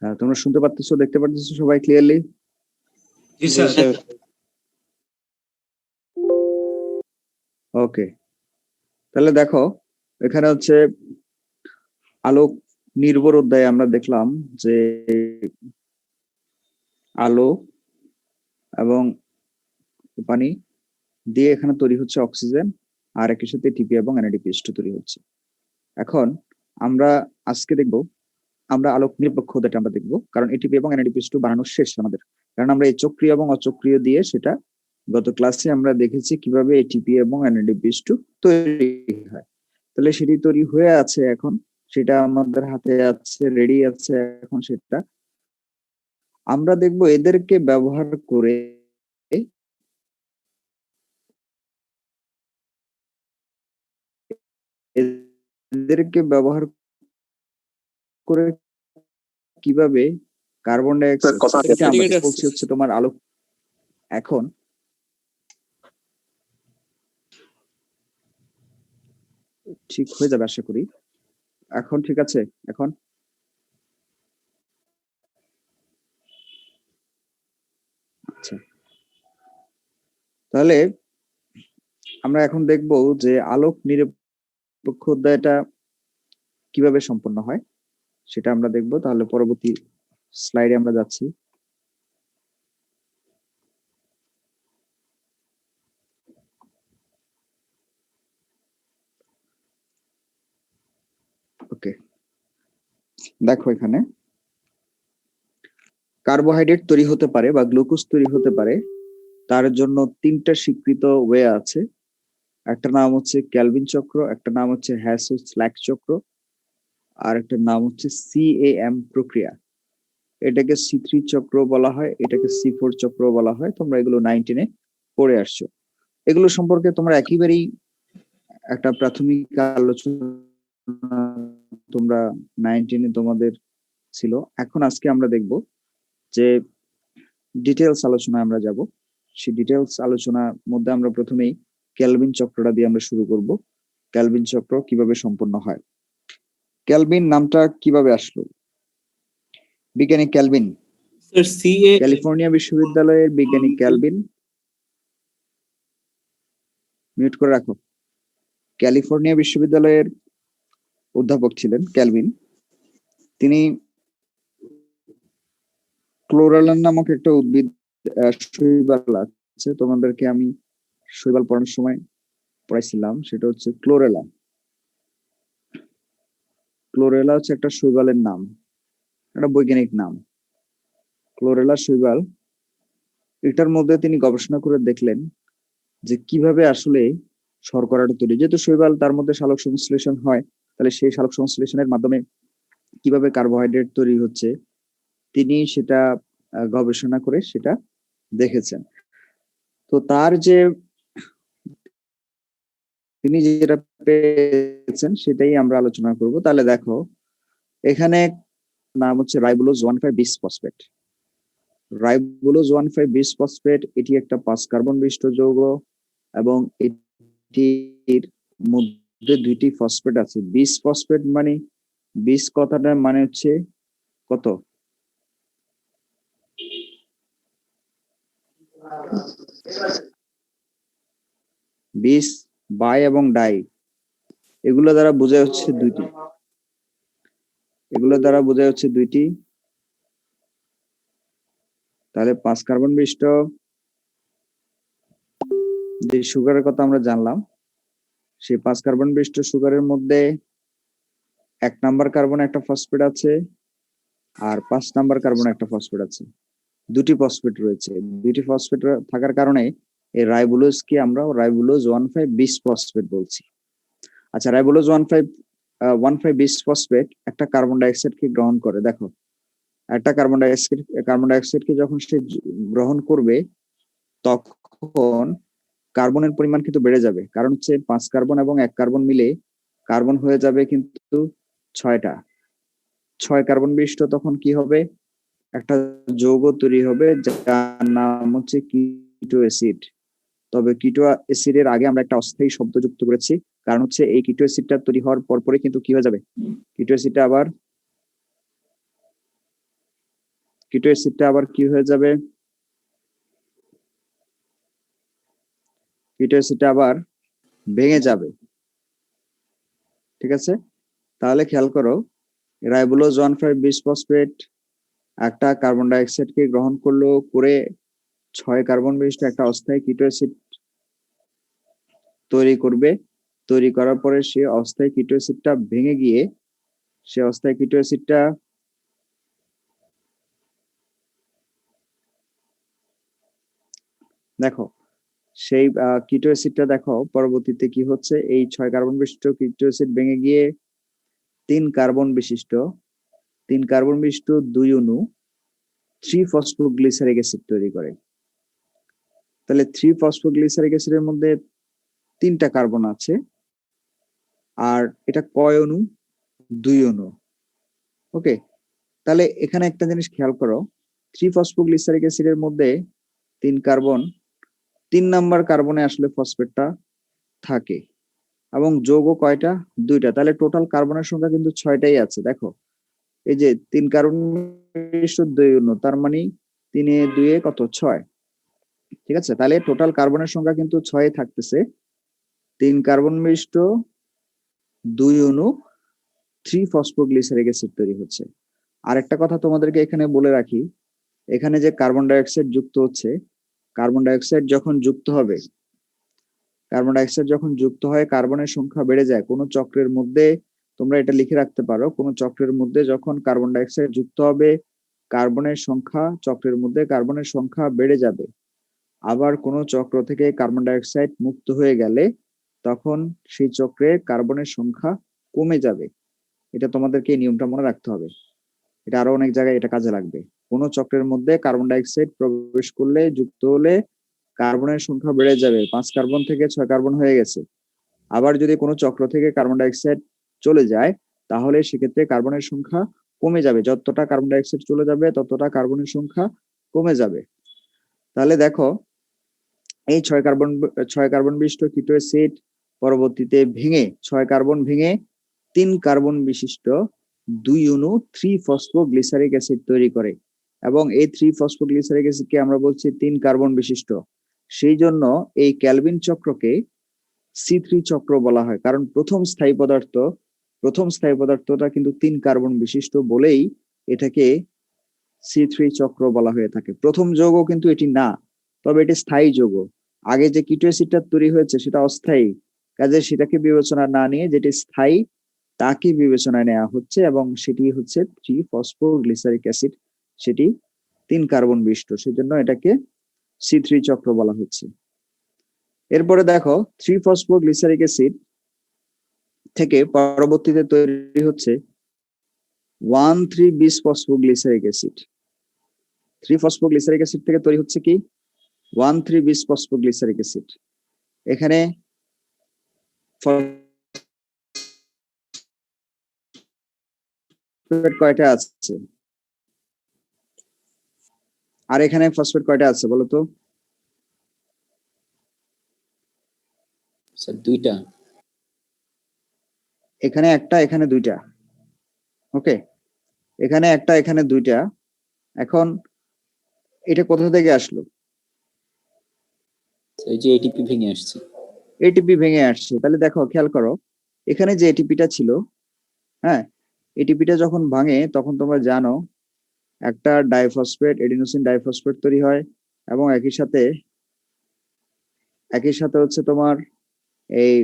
হ্যাঁ, তোমরা শুনতে পাচ্ছো, দেখতে পাচ্ছো সবাই ক্লিয়ারলি? জি স্যার। ওকে, তাহলে দেখো এখানে হচ্ছে আলোক নির্ভর অধ্যায়ে আমরা দেখলাম যে আলো এবং পানি দিয়ে এখানে তৈরি হচ্ছে অক্সিজেন, আর একই সাথে টিপি এবং NADPH2 তৈরি হচ্ছে। এখন আমরা আজকে দেখব আমরা আলোক নিরপেক্ষ অধ্যায়টা আমরা দেখব, কারণ এটিপি এবং NADPH2 বানানো শেষ আমাদের, কারণ আমরা এই চক্রীয় এবং অচক্রীয় দিয়ে সেটা গত ক্লাসে আমরা দেখেছি কিভাবে এটিপি এবং NADPH2 তৈরি হয়। তাহলে সেটি তৈরি হয়ে আছে, এখন সেটা আমাদের হাতে আছে, রেডি আছে। এখন সেটা আমরা দেখব এদেরকে ব্যবহার করে কিভাবে কার্বন ডাইঅক্সাইড বলছি হচ্ছে তোমার আলো। এখন ঠিক হয়ে যাবে আশা করি। এখন ঠিক আছে? এখন আচ্ছা, তাহলে আমরা এখন দেখব যে আলোক নিরপেক্ষ অধ্যায়টা কিভাবে সম্পন্ন হয় সেটা আমরা দেখব। তাহলে পরবর্তী স্লাইডে আমরা যাচ্ছি। ওকে, দেখো এখানে কার্বোহাইড্রেট তৈরি হতে পারে বা গ্লুকোজ তৈরি হতে পারে, তার জন্য তিনটা স্বীকৃত ওয়ে আছে। একটা নাম হচ্ছে ক্যালভিন চক্র, একটা নাম হচ্ছে হ্যাসো-স্ল্যাক চক্র, আর একটা নাম হচ্ছে CAM প্রক্রিয়া। এটাকে C3 চক্র বলা হয়, এটাকে C4 চক্র বলা হয়। তোমরা এগুলো 19-এ পড়ে আসছো। এগুলো সম্পর্কে তোমরা একেবারেই একটা প্রাথমিক আলোচনা তোমরা 19-এ তোমাদের ছিল। এখন আজকে আমরা দেখব যে ডিটেলস আলোচনায় আমরা যাব। সেই ডিটেলস আলোচনার মধ্যে আমরা প্রথমেই ক্যালভিন চক্রটা দিয়ে আমরা শুরু করব। ক্যালভিন চক্র কিভাবে সম্পন্ন হয়। ক্যালভিন নামটা কিভাবে আসলো? বিজ্ঞানী ক্যালভিন, ক্যালিফোর্নিয়া বিশ্ববিদ্যালয়ের বিজ্ঞানী ক্যালভিন, মিউট করে রাখো। ক্যালিফোর্নিয়া বিশ্ববিদ্যালয়ের অধ্যাপক ছিলেন ক্যালভিন। তিনি ক্লোরেলান নামক একটা উদ্ভিদ, শৈবাল আছে, তোমাদেরকে আমি শৈবাল পড়ানোর সময় পড়াইছিলাম, সেটা হচ্ছে ক্লোরেলা। ক্লোরেলা হচ্ছে একটা শৈবালের নাম, একটা বৈজ্ঞানিক নাম, ক্লোরেলা শৈবাল। এটার মধ্যে তিনি গবেষণা করে দেখলেন যে কিভাবে আসলে শর্করাটা তৈরি, যেহেতু শৈবাল তার মধ্যে সালোক সংশ্লেষণ হয়, তাহলে সেই সালোক সংশ্লেষণের মাধ্যমে কিভাবে কার্বোহাইড্রেট তৈরি হচ্ছে তিনি সেটা গবেষণা করে সেটা দেখেছেন। তো তার যে তিনি যেটা পেয়েছেন সেটাই আমরা আলোচনা করব। তাহলে দেখো এখানে নাম হচ্ছে রাইবোলোজ 1,5-বিসফসফেট। রাইবোলোজ 1,5-বিসফসফেট এটি একটা 5 কার্বন বিশিষ্ট যৌগ এবং এটির মধ্যে দুইটি ফসফেট আছে। বিসফসফেট মানে, বিস কথাটার মানে হচ্ছে কত? বিস, বাই এবং ডাই, এগুলো দ্বারা বোঝা হচ্ছে দুইটি, এগুলো দ্বারা বোঝা হচ্ছে দুইটি। তাহলে 5 কার্বন বিশিষ্ট যে সুগারের কথা আমরা জানলাম, সেই 5 কার্বন বিশিষ্ট সুগারের মধ্যে 1 নাম্বার কার্বন একটা ফসফেট আছে আর 5 নাম্বার কার্বন একটা ফসফেট আছে। দুটি ফসফেট রয়েছে। দুটি ফসফেট থাকার কারণে এই রাইবোলোজকে আমরা রাইবোলোজ 1,5-বিসফসফেট বলছি। আচ্ছা, রাইবোলোজ 1,5-বিসফসফেট একটা কার্বন ডাইঅক্সাইডকে গ্রহণ করে। দেখো একটা কার্বন ডাইঅক্সাইডকে যখন সে গ্রহণ করবে তখন কার্বনের পরিমাণ কিন্তু বেড়ে যাবে, কারণ হচ্ছে 5 কার্বন এবং 1 কার্বন মিলে কার্বন হয়ে যাবে কিন্তু 6টা। 6 কার্বন বিশিষ্ট তখন কি হবে? একটা যৌগ তৈরি হবে যার নাম হচ্ছে কিটো অ্যাসিড। তবে কিটো অ্যাসিডের আগে আমরা একটা অস্থায়ী শব্দ যুক্ত করেছি, কারণ হচ্ছে এই কিটো অ্যাসিডটা তৈরি হওয়ার পরপরই কিন্তু কি হয়ে যাবে, কিটো অ্যাসিডটা আবার কিটো অ্যাসিডটা আবার কি হয়ে যাবে, কিটো অ্যাসিডটা আবার ভেঙে যাবে। ঠিক আছে, তাহলে খেয়াল করো, রাইবোলোজ 1,5-বিসফসফেট একটা কার্বন ডাই অক্সাইডকে গ্রহণ করলো, করে 6 কার্বন বিশিষ্ট একটা অস্থায়ী কিটো অ্যাসিড তৈরি করবে। তৈরি করার পরে সে অস্থায়ী কিটো অ্যাসিডটা ভেঙে গিয়ে সে অস্থায়ী কিটো অ্যাসিডটা দেখো, সেই কিটো অ্যাসিডটা দেখো পরবর্তীতে কি হচ্ছে, এই 6 কার্বন বিশিষ্ট কিটো অ্যাসিড ভেঙে গিয়ে 3 কার্বন বিশিষ্ট 2 অণু 3-ফসফোগ্লিসারিক অ্যাসিড তৈরি করে। তাহলে 3-ফসফোগ্লিসারিক অ্যাসিডের মধ্যে 3টা কার্বন আছে, আর এটা কয় অণু, 2 অণু। ওকে, তাহলে এখানে একটা জিনিস খেয়াল করো, 3-ফসফোগ্লিসারিক অ্যাসিডের মধ্যে 3 কার্বন, 3 নাম্বার কার্বনে আসলে ফসফেটটা থাকে, এবং যৌগ কয়টা, 2টা। তাহলে টোটাল কার্বনের সংখ্যা কিন্তু 6টাই আছে। দেখো, এই যে 3 কার্বন বিশিষ্ট 2 অণু, তার মানে 3 এ 2 এ কত, 6। ঠিক আছে, তাহলে টোটাল কার্বনের সংখ্যা কিন্তু 6 থাকতেছে। 3 কার্বন বিশিষ্ট 2 অণু 3-ফসফোগ্লিসারিক অ্যাসিড তৈরি হচ্ছে। আর একটা কথা তোমাদেরকে এখানে বলে রাখি, এখানে যে কার্বন ডাই অক্সাইড যুক্ত হচ্ছে, কার্বন ডাই অক্সাইড যখন যুক্ত হবে, কার্বন ডাই অক্সাইড যখন যুক্ত হয় কার্বনের সংখ্যা বেড়ে যায়। কোনো চক্রের মধ্যে তোমরা এটা লিখে রাখতে পারো, কোনো চক্রের মধ্যে যখন কার্বন ডাই অক্সাইড যুক্ত হবে, কার্বনের সংখ্যা, চক্রের মধ্যে কার্বনের সংখ্যা বেড়ে যাবে। আবার কোনো চক্র থেকে কার্বন ডাই অক্সাইড মুক্ত হয়ে গেলে তখন সেই চক্রে কার্বনের সংখ্যা কমে যাবে। এটা তোমাদেরকে এই নিয়মটা মনে রাখতে হবে, এটা আরো অনেক জায়গায় এটা কাজে লাগবে। কোনো চক্রের মধ্যে কার্বন ডাই অক্সাইড প্রবেশ করলে, যুক্ত হলে কার্বনের সংখ্যা বেড়ে যাবে, 5 কার্বন থেকে 6 কার্বন হয়ে গেছে। আবার যদি কোনো চক্র থেকে কার্বন ডাই অক্সাইড চলে যায়, তাহলে সেক্ষেত্রে কার্বনের সংখ্যা কমে যাবে। যতটা কার্বন ডাই অক্সাইড চলে যাবে ততটা কার্বনের সংখ্যা কমে যাবে। তাহলে দেখো, এই 6 কার্বন বিশিষ্ট কিটো অ্যাসিড পরবর্তীতে ভেঙে 6 কার্বন ভেঙে 3 কার্বন বিশিষ্ট 2 অণু 3-ফসফোগ্লিসারিক অ্যাসিড তৈরি করে, এবং এই 3-ফসফোগ্লিসারিক অ্যাসিডকে আমরা বলছি 3 কার্বন বিশিষ্ট। সেই জন্য এই ক্যালভিন চক্রকে C3 চক্র বলা হয়, কারণ প্রথম স্থায়ী পদার্থটা কিন্তু 3 কার্বন বিশিষ্ট বলেই এটাকে C3 চক্র বলা হয়ে থাকে। প্রথম যৌগ কিন্তু এটি না, তবে এটি স্থায়ী যৌগ। আগে যে কিটো অ্যাসিডটা তৈরি হয়েছে সেটা অস্থায়ী, কাজে সেটাকে বিবেচনা না নিয়ে যেটি স্থায়ী তাকে বিবেচনায় নেওয়া হচ্ছে, এবং সেটি হচ্ছে 3-ফসফোগ্লিসারিক অ্যাসিড, সেটি 3 কার্বন বিশিষ্ট, সেজন্য এটাকে C3 চক্র বলা হচ্ছে। এরপরে দেখো, 3-ফসফোগ্লিসারিক অ্যাসিড থেকে পরবর্তীতে তৈরি হচ্ছে 1,3-বিসফসফোগ্লিসারিক অ্যাসিড। 3-ফসফোগ্লিসারিক অ্যাসিড থেকে তৈরি হচ্ছে কি, 1,3-বিসফসফোগ্লিসারিক অ্যাসিড। এখানে ফসফেট কয়টা আছে, আর এখানে ফসফেট কয়টা আছে বলো তো? স্যার 2টা। এখানে একটা, এখানে 2টা। ওকে, এখানে একটা, এখানে 2টা। এখন এটা কোথা থেকে আসলো? এই যে এটিপি ভেঙে আসছে। এটিপি ভেঙে আসছে। তাহলে দেখো, খেয়াল করো, এখানে যে এটিপিটা ছিল, হ্যাঁ, এটিপিটা যখন ভাঙে তখন তোমরা জানো একটা ডাইফসফেট, এডিনোসিন ডাইফসফেট তৈরি হয়, এবং একই সাথে হচ্ছে তোমার এই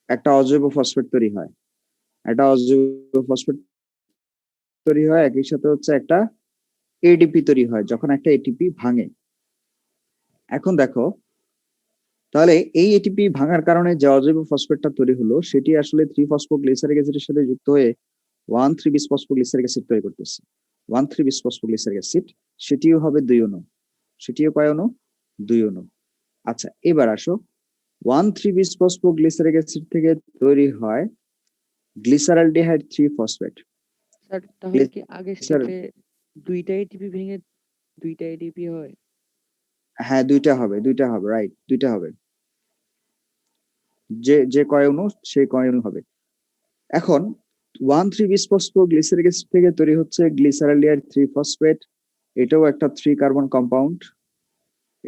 একটা অজৈব ফসফেট তৈরি হয়, একই সাথে হচ্ছে একটা এডিপি তৈরি হয় যখন একটা এটিপি ভাঙে। এখন দেখো, তাহলে এই এটিপি ভাঙার কারণে যে অজৈব ফসফেটটা তৈরি হলো সেটি আসলে 3-ফসফোগ্লিসারিক অ্যাসিডের সাথে যুক্ত হয়ে 1,3-বিসফসফোগ্লিসারিক অ্যাসিড তৈরি করতেছে। 1,3-বিসফসফোগ্লিসারিক অ্যাসিড, সেটিও হবে 2 অণু। সেটিও কয় অণু? 2 অণু। আচ্ছা, এবার আসো, 1,3-বিসফসফোগ্লিসারিক অ্যাসিড থেকে তৈরি হয় গ্লিসারালডিহাইড 3-ফসফেট। স্যার তাহলে কি আগের স্টেপে 2টা এটিপি ভেঙে 2টা এটিপি হয়? হ্যাঁ, 2টা হবে, রাইট, 2টা হবে। যে কয় অণু সেই কয় অণু হবে। এখন 1,3-বিসফসফোগ্লিসারিক অ্যাসিড থেকে তৈরি হচ্ছে গ্লিসারালডিহাইড 3-ফসফেট, এটাও একটা 3 কার্বন কম্পাউন্ড,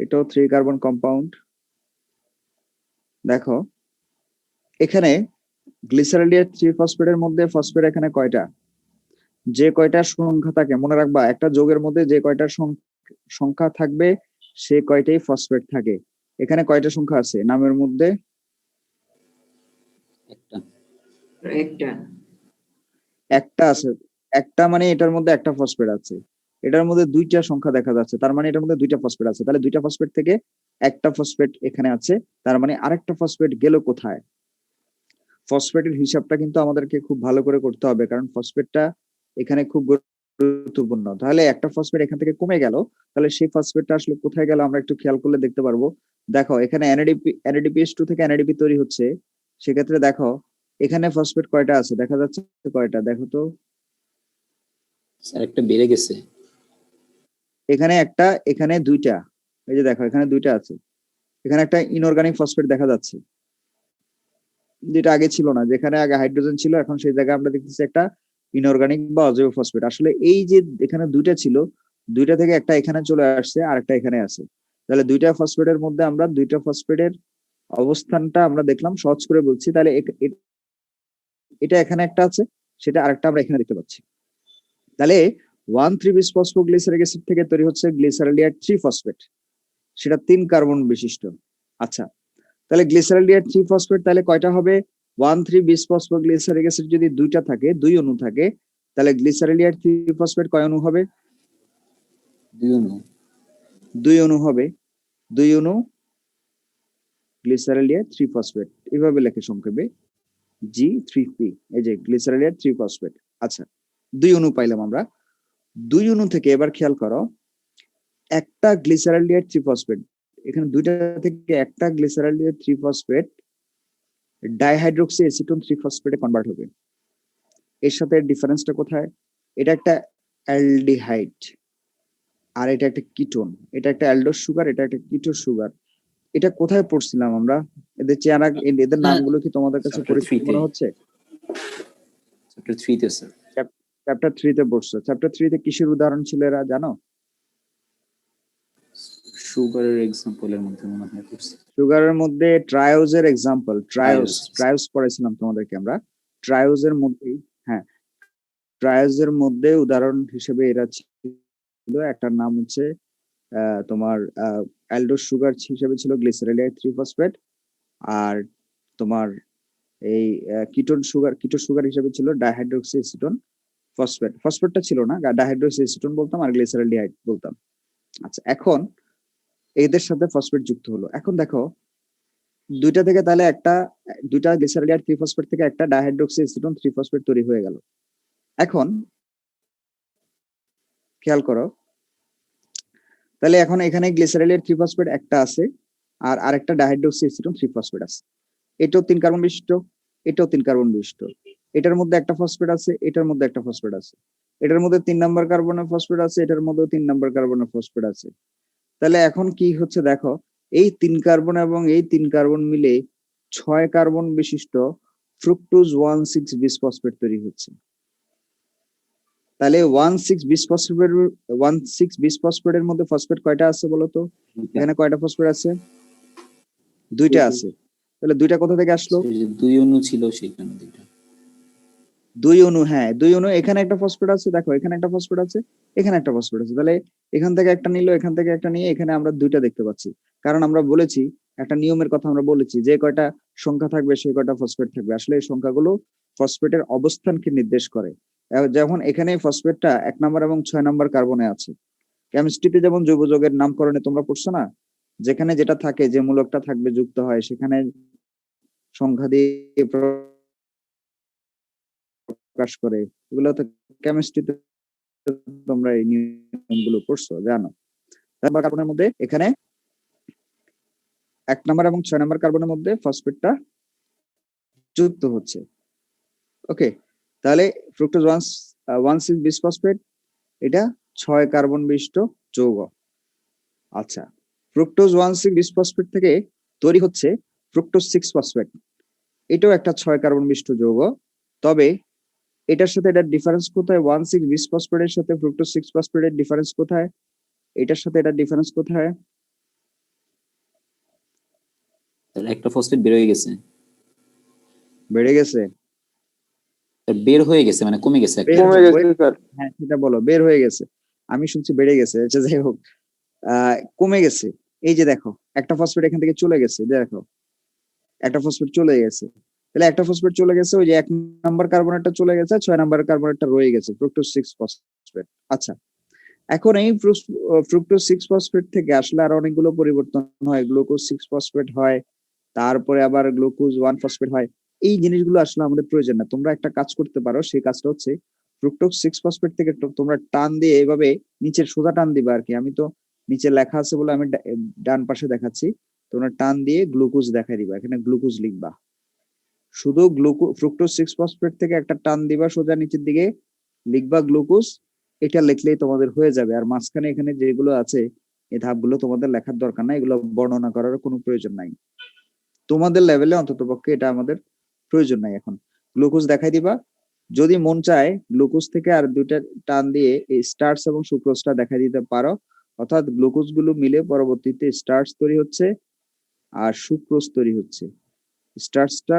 এটাও 3 কার্বন কম্পাউন্ড। দেখো এখানে গ্লিসারলিয়ার 3 ফসফেটের মধ্যে ফসফেট এখানে কয়টা, যে কয়টা সংখ্যা থাকে মনে রাখবা, একটা যৌগের মধ্যে যে কয়টা সংখ্যা থাকবে সে কয়টাই ফসফেট থাকে। এখানে কয়টা সংখ্যা আছে নামের মধ্যে? একটা একটা আছে। একটা মানে এটার মধ্যে একটা ফসফেট আছে, এটার মধ্যে দুইটা সংখ্যা দেখা যাচ্ছে, তার মানে এটার মধ্যে দুইটা ফসফেট আছে। তাহলে দুইটা ফসফেট থেকে একটা ফসফেট এখানে আছে, তার মানে আরেকটা ফসফেট গেল কোথায়? ফসফেটের হিসাবটা কিন্তু আমাদেরকে খুব ভালো করে করতে হবে, কারণ ফসফেটটা এখানে খুব গুরুত্বপূর্ণ। তাহলে একটা ফসফেট এখান থেকে কমে গেল, তাহলে সেই ফসফেটটা আসলে কোথায় গেল আমরা একটু খেয়াল করলে দেখতে পারবো। দেখো এখানে NADPH2 থেকে NADP তৈরি হচ্ছে, সেক্ষেত্রে দেখো এখানে ফসফেট কয়টা আছে দেখা যাচ্ছে, কয়টা দেখো তো। স্যার একটা বেড়ে গেছে, এখানে একটা, এখানে দুইটা, এই যে দেখো এখানে দুইটা আছে। এখানে একটা ইনঅর্গানিক ফসফেট দেখা যাচ্ছে, যেটা আগে ছিল না, যেখানে আগে হাইড্রোজেন ছিল এখন সেই জায়গায় আমরা দেখতেছি একটা ইনঅর্গানিক বা অজৈব ফসফেট। আসলে এই যে এখানে দুইটা ছিল, দুইটা থেকে একটা এখানে চলে আসছে আর একটা এখানে আছে। তাহলে দুইটা ফসফেটের মধ্যে আমরা দুইটা ফসফেটের অবস্থানটা আমরা দেখলাম, সহজ করে বলছি। তাহলে এটা এখানে একটা আছে, সেটা আরেকটা আমরা এখানে দেখতে পাচ্ছি। তাহলে 1,3-বিস ফসফোগ্লিসারিক অ্যাসিড থেকে তৈরি হচ্ছে গ্লিসারলিয়ার 3 ফসফেট, সেটা 3 কার্বন বিশিষ্ট। আচ্ছা, তাহলে গ্লিসারলিয়ার 3 ফসফেট তাহলে কয়টা হবে? 1,3-বিস ফসফোগ্লিসারিক অ্যাসিড যদি দুইটা থাকে, দুই অণু থাকে, তাহলে গ্লিসারলিয়ার 3 ফসফেট কয় অণু হবে? 2 অণু। 2 অণু হবে, 2 অণু গ্লিসারলিয়ার 3 ফসফেট, এভাবে লেখে সংক্ষেপে G3P। এই যে গ্লিসারলিয়ার 3 ফসফেট। আচ্ছা, 2 অণু পাইলাম আমরা। 2 অণু থেকে এবার খেয়াল করো, একটা গ্লিসারলিয়ার 3 ফসফেট, এখানে দুইটা থেকে একটা গ্লিসারলিয়ার 3 ফসফেট ডাইহাইড্রোক্সি অ্যাসিটোন 3 ফসফেটে কনভার্ট হবে। এর সাথে ডিফারেন্সটা কোথায়? এটা একটা অ্যালডিহাইড আর এটা একটা কিটোন, এটা একটা অ্যালডোস সুগার, এটা একটা কিটো সুগার। এটা কোথায় পড়ছিলাম আমরা? এদের চেহারা, এদের নামগুলো কি তোমাদের কাছে Chapter পরিচিত 3 তে। মনে হচ্ছে? চ্যাপ্টার 3 তে স্যার। চ্যাপ্টার 3 তে পড়ছো। চ্যাপ্টার 3 তে কিসের উদাহরণ ছিল এরা জানো? সুগারের এক্সাম্পলের মধ্যে মনে হয় পড়ছি। সুগারের মধ্যে ট্রায়োজের এক্সাম্পল, ট্রায়োজ Triose. ট্রায়োজ পড়াইছিলাম তোমাদেরকে আমরা। ট্রায়োজের মধ্যে, হ্যাঁ, ট্রায়োজের মধ্যে উদাহরণ হিসেবে এরা ছিল, একটার নাম হচ্ছে তোমার অ্যালডোস সুগার হিসেবে ছিল গ্লিসারলিয়ার 3 ফসফেট, আর তোমার এই কিটো সুগার হিসেবে ছিল ডাইহাইড্রোক্সি অ্যাসিটোন ফসফেট। ফসফেটটা ছিল না, ডাইহাইড্রোক্সি অ্যাসিটোন বলতাম আর গ্লিসারলিয়াইড বলতাম। আচ্ছা, এখন এদের সাথে ফসফেট যুক্ত হলো। এখন দেখো দুইটা থেকে তাহলে একটা, দুইটা গ্লিসারলিয়ার 3 ফসফেট থেকে একটা ডাইহাইড্রোক্সি অ্যাসিটোন 3 ফসফেট তৈরি হয়ে গেল। এখন খেয়াল করো, তাহলে এখন এখানে গ্লিসারলিয়ার 3 ফসফেট একটা আছে আর আরেকটা ডাইহাইড্রোক্সি অ্যাসিটোন 3 ফসফেট আছে। এটাও 3 কার্বন বিশিষ্ট, এটাও 3 কার্বন বিশিষ্ট। এটার মধ্যে একটা ফসফেট আছে, এটার মধ্যে একটা ফসফেট আছে। এটার মধ্যে 3 নাম্বার কার্বনের ফসফেট আছে, এটার মধ্যেও 3 নাম্বার কার্বনের ফসফেট আছে। তাহলে এখন কি হচ্ছে দেখো, এই 3 কার্বন এবং এই 3 কার্বন মিলে 6 কার্বন বিশিষ্ট ফ্রুক্টোজ 1,6-বিস ফসফেট তৈরি হচ্ছে। তাহলে 1,6-বিস ফসফেটের মধ্যে ফসফেট কয়টা আছে বলতো? এখানে কয়টা ফসফেট আছে? দুইটা আছে। তাহলে দুইটা কোথা থেকে আসলো? 2 অণু ছিল সেখানে দুইটা। 2 অণু, হ্যাঁ 2 অণু। এখানে একটা ফসফেট আছে, দেখো এখানে একটা ফসফেট আছে, এখানে একটা ফসফেট আছে। তাহলে এখান থেকে একটা নিল, এখান থেকে একটা নিয়ে এখানে আমরা দুইটা দেখতে পাচ্ছি। কারণ আমরা বলেছি, একটা নিয়মের কথা আমরা বলেছি, যে কয়টা সংখ্যা থাকবে সেই কয়টা ফসফেট থাকবে। আসলে এই সংখ্যাগুলো ফসফেটের অবস্থানকে নির্দেশ করে। যেমন এখানে ফসফেটটা 1 নাম্বার এবং 6 নাম্বার কার্বনে আছে। কেমিস্ট্রিতে যেমন জৈব যৌগের নামকরণে তোমরা পড়ছো না, যেখানে যেটা থাকে, যে মূলকটা থাকবে যুক্ত হয়, সেখানে সংখ্যা দিয়ে প্রকাশ করে। এগুলো তো কেমিস্ট্রিতে তোমরা এই নিয়মগুলো পড়ছো, জানো। নাম্বার কার্বনের মধ্যে এখানে 1 নাম্বার এবং 6 নাম্বার কার্বনের মধ্যে ফসফেটটা যুক্ত হচ্ছে। ওকে, তাহলে ফ্রুক্টোজ 1,6-বিস ফসফেট, এটা 6 কার্বন বিশিষ্ট যৌগ। আচ্ছা, ফ্রুক্টোজ 1,6-বিস ফসফেট থেকে তৈরি হচ্ছে ফ্রুক্টোজ 6 ফসফেট, এটাও একটা 6 কার্বন বিশিষ্ট যৌগ। তবে এটার সাথে এটার ডিফারেন্স কোথায়? 1,6 বিসফসফেটের সাথে ফ্রুক্টোজ 6 ফসফেটের ডিফারেন্স কোথায়? এটার সাথে এটার ডিফারেন্স কোথায়? স্যার একটা ফসফেট বের হয়ে গেছে, বেড়ে গেছে? বের হয়ে গেছে মানে কমে গেছে একটা। কমে গেছে স্যার। হ্যাঁ সেটা বলো, বের হয়ে গেছে। আমি শুনছি বেড়ে গেছে, আচ্ছা যাই হোক। কমে গেছে। এই যে দেখো একটা ফসফেট এখান থেকে চলে গেছে, দেখো একটা ফসফেট চলে গেছে। তাহলে একটা ফসফেট চলে গেছে, ওই যে 1 নাম্বার কার্বনেটটা চলে গেছে, 6 নাম্বার কার্বনেটটা রয়ে গেছে, ফ্রুক্টোজ 6 ফসফেট। আচ্ছা, এখন এই ফ্রুক্টোজ 6 ফসফেট থেকে আসলে আর অনেকগুলো পরিবর্তন হয়, গ্লুকোজ 6 ফসফেট হয়, তারপরে আবার গ্লুকোজ 1 ফসফেট হয়। এই জিনিসগুলো আসলে আমাদের প্রয়োজন না। তোমরা একটা কাজ করতে পারো, সেই কাজটা হচ্ছে ফ্রুক্টোজ 6 ফসফেট থেকে তোমরা টান দিয়ে এভাবে নিচের সোজা টান দিবা আর কি। আমি তো নিচে লেখা আছে বলে আমি ডান পাশে দেখাচ্ছি। তোমরা টান দিয়ে গ্লুকোজ দেখাই দিবা, এখানে গ্লুকোজ লিখবা। শুধু ফ্রুক্টোজ 6 ফসফেট থেকে একটা টান দিবা সোজা নিচের দিকে, লিখবা গ্লুকোজ। এটা লিখলেই তোমাদের হয়ে যাবে। আর মাঝখানে এখানে যেগুলো আছে এই ধাপগুলো তোমাদের লেখার দরকার নাই, এগুলো বর্ণনা করার কোনো প্রয়োজন নাই। তোমাদের লেভেলে অন্তত পক্ষে এটা আমাদের প্রয়োজন নাই। এখন গ্লুকোজ দেখাই দিবা। যদি মন চায় গ্লুকোজ থেকে আর দুইটা টান দিয়ে এই স্টার্চ এবং সুক্রোজটা দেখাই দিতে পারো, অর্থাৎ গ্লুকোজ গুলো মিলে পরবর্তীতে স্টার্চ তৈরি হচ্ছে আর সুক্রোজ তৈরি হচ্ছে। স্টার্চটা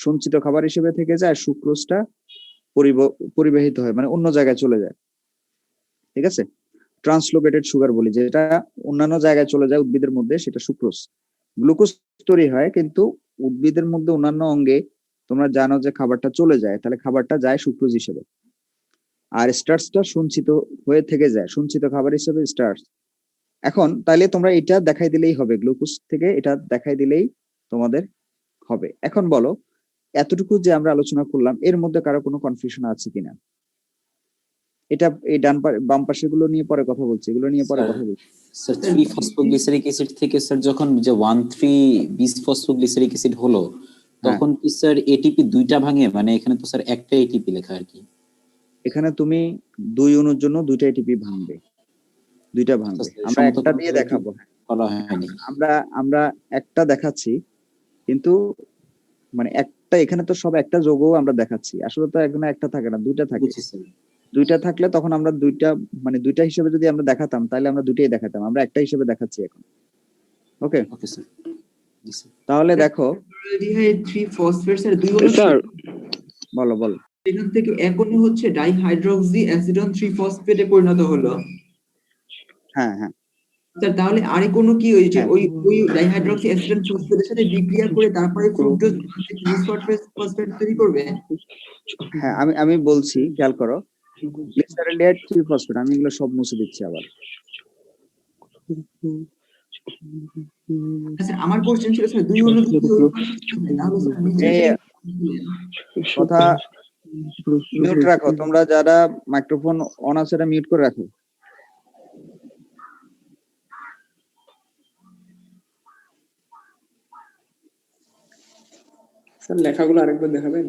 সঞ্চিত খাবার হিসেবে থেকে যায়, সুক্রোজটা পরিবাহিত হয়, মানে অন্য জায়গায় চলে যায়। ঠিক আছে, ট্রান্সলোকেটেড সুগার বলি, যেটা অন্যান্য জায়গায় চলে যায় উদ্ভিদের মধ্যে, সেটা সুক্রোজ। গ্লুকোজ তৈরি হয় কিন্তু উদ্ভিদের মধ্যে অন্যান্য অঙ্গে তোমরা জানো যে খাবারটা চলে যায়, তাহলে খাবারটা যায় সুক্রোজ হিসেবে। আর স্টার্চটা সঞ্চিত হয়ে থেকে যায়, সঞ্চিত খাবার হিসেবে স্টার্চ। এখন তাইলে তোমরা এটা দেখাই দিলেই হবে, গ্লুকোজ থেকে এটা দেখাই দিলেই তোমাদের হবে। এখন বলো, এতটুকু যে আমরা আলোচনা করলাম এর মধ্যে কারো কোনো কনফিউশন আছে কিনা? এটা এই বাম পাশের গুলো নিয়ে পরে কথা বলছি, এগুলো নিয়ে পরে কথা বলছি। স্যার 3 ফসফোগ্লিসারিক অ্যাসিড থেকে স্যার যখন যে 1,3 বিস ফসফোগ্লিসারিক অ্যাসিড হলো, তখন কি স্যার এটিপি দুইটা ভাঙে? মানে এখানে তো স্যার একটা এটিপি লেখা আর কি। এখানে তুমি 2 অণুর জন্য দুইটা এটিপি ভাঙবে, দুইটা ভাঙবে। আমরা একটা দিয়ে দেখাবো, বলা হয়নি। আমরা একটা দেখাচ্ছি, কিন্তু মানে একটা এখানে তো সব একটা যৌগ আমরা দেখাচ্ছি, আসলে তো এখানে একটা থাকে না, দুইটা থাকে। বুঝছি স্যার। দুইটা থাকলে তখন আমরা দুইটা, মানে দুইটা হিসেবে যদি আমরা দেখাতাম তাহলে আমরা দুইটাই দেখাতাম, আমরা একটা হিসেবে দেখাচ্ছি এখন। ওকে ওকে স্যার। জি স্যার। তাহলে দেখো, অ্যালডিহাইড 3 ফসফেটস এর দুই অণু স্যার বলো বলো। এখান থেকে এক অণু হচ্ছে ডাইহাইড্রোক্সি অ্যাসিডন 3 ফসফেটে পরিণত হলো। হ্যাঁ হ্যাঁ স্যার তাহলে আরেক অণু কি ওই যে হ্যাঁ। ওই ডাইহাইড্রোক্সি অ্যাসিডন ফসফেটের সাথে বিক্রিয়া করে তারপরে ফ্রুক্টোজ ফসফেট তৈরি করবে? হ্যাঁ আমি বলছি, খেয়াল করো। গ্লিসারলডিহাইড 3 ফসফেট, আমি এগুলো সব মুছে দিচ্ছি আবার। আচ্ছা আমার কোশ্চেন ছিল স্যার দুই অণু যদি তাহলে স্যার নিচে এই কথা মিউট রাখো, তোমরা যারা মাইক্রোফোন অন আছে এটা মিউট করে রাখো। স্যার লেখাগুলো আরেকবার দেখাবেন?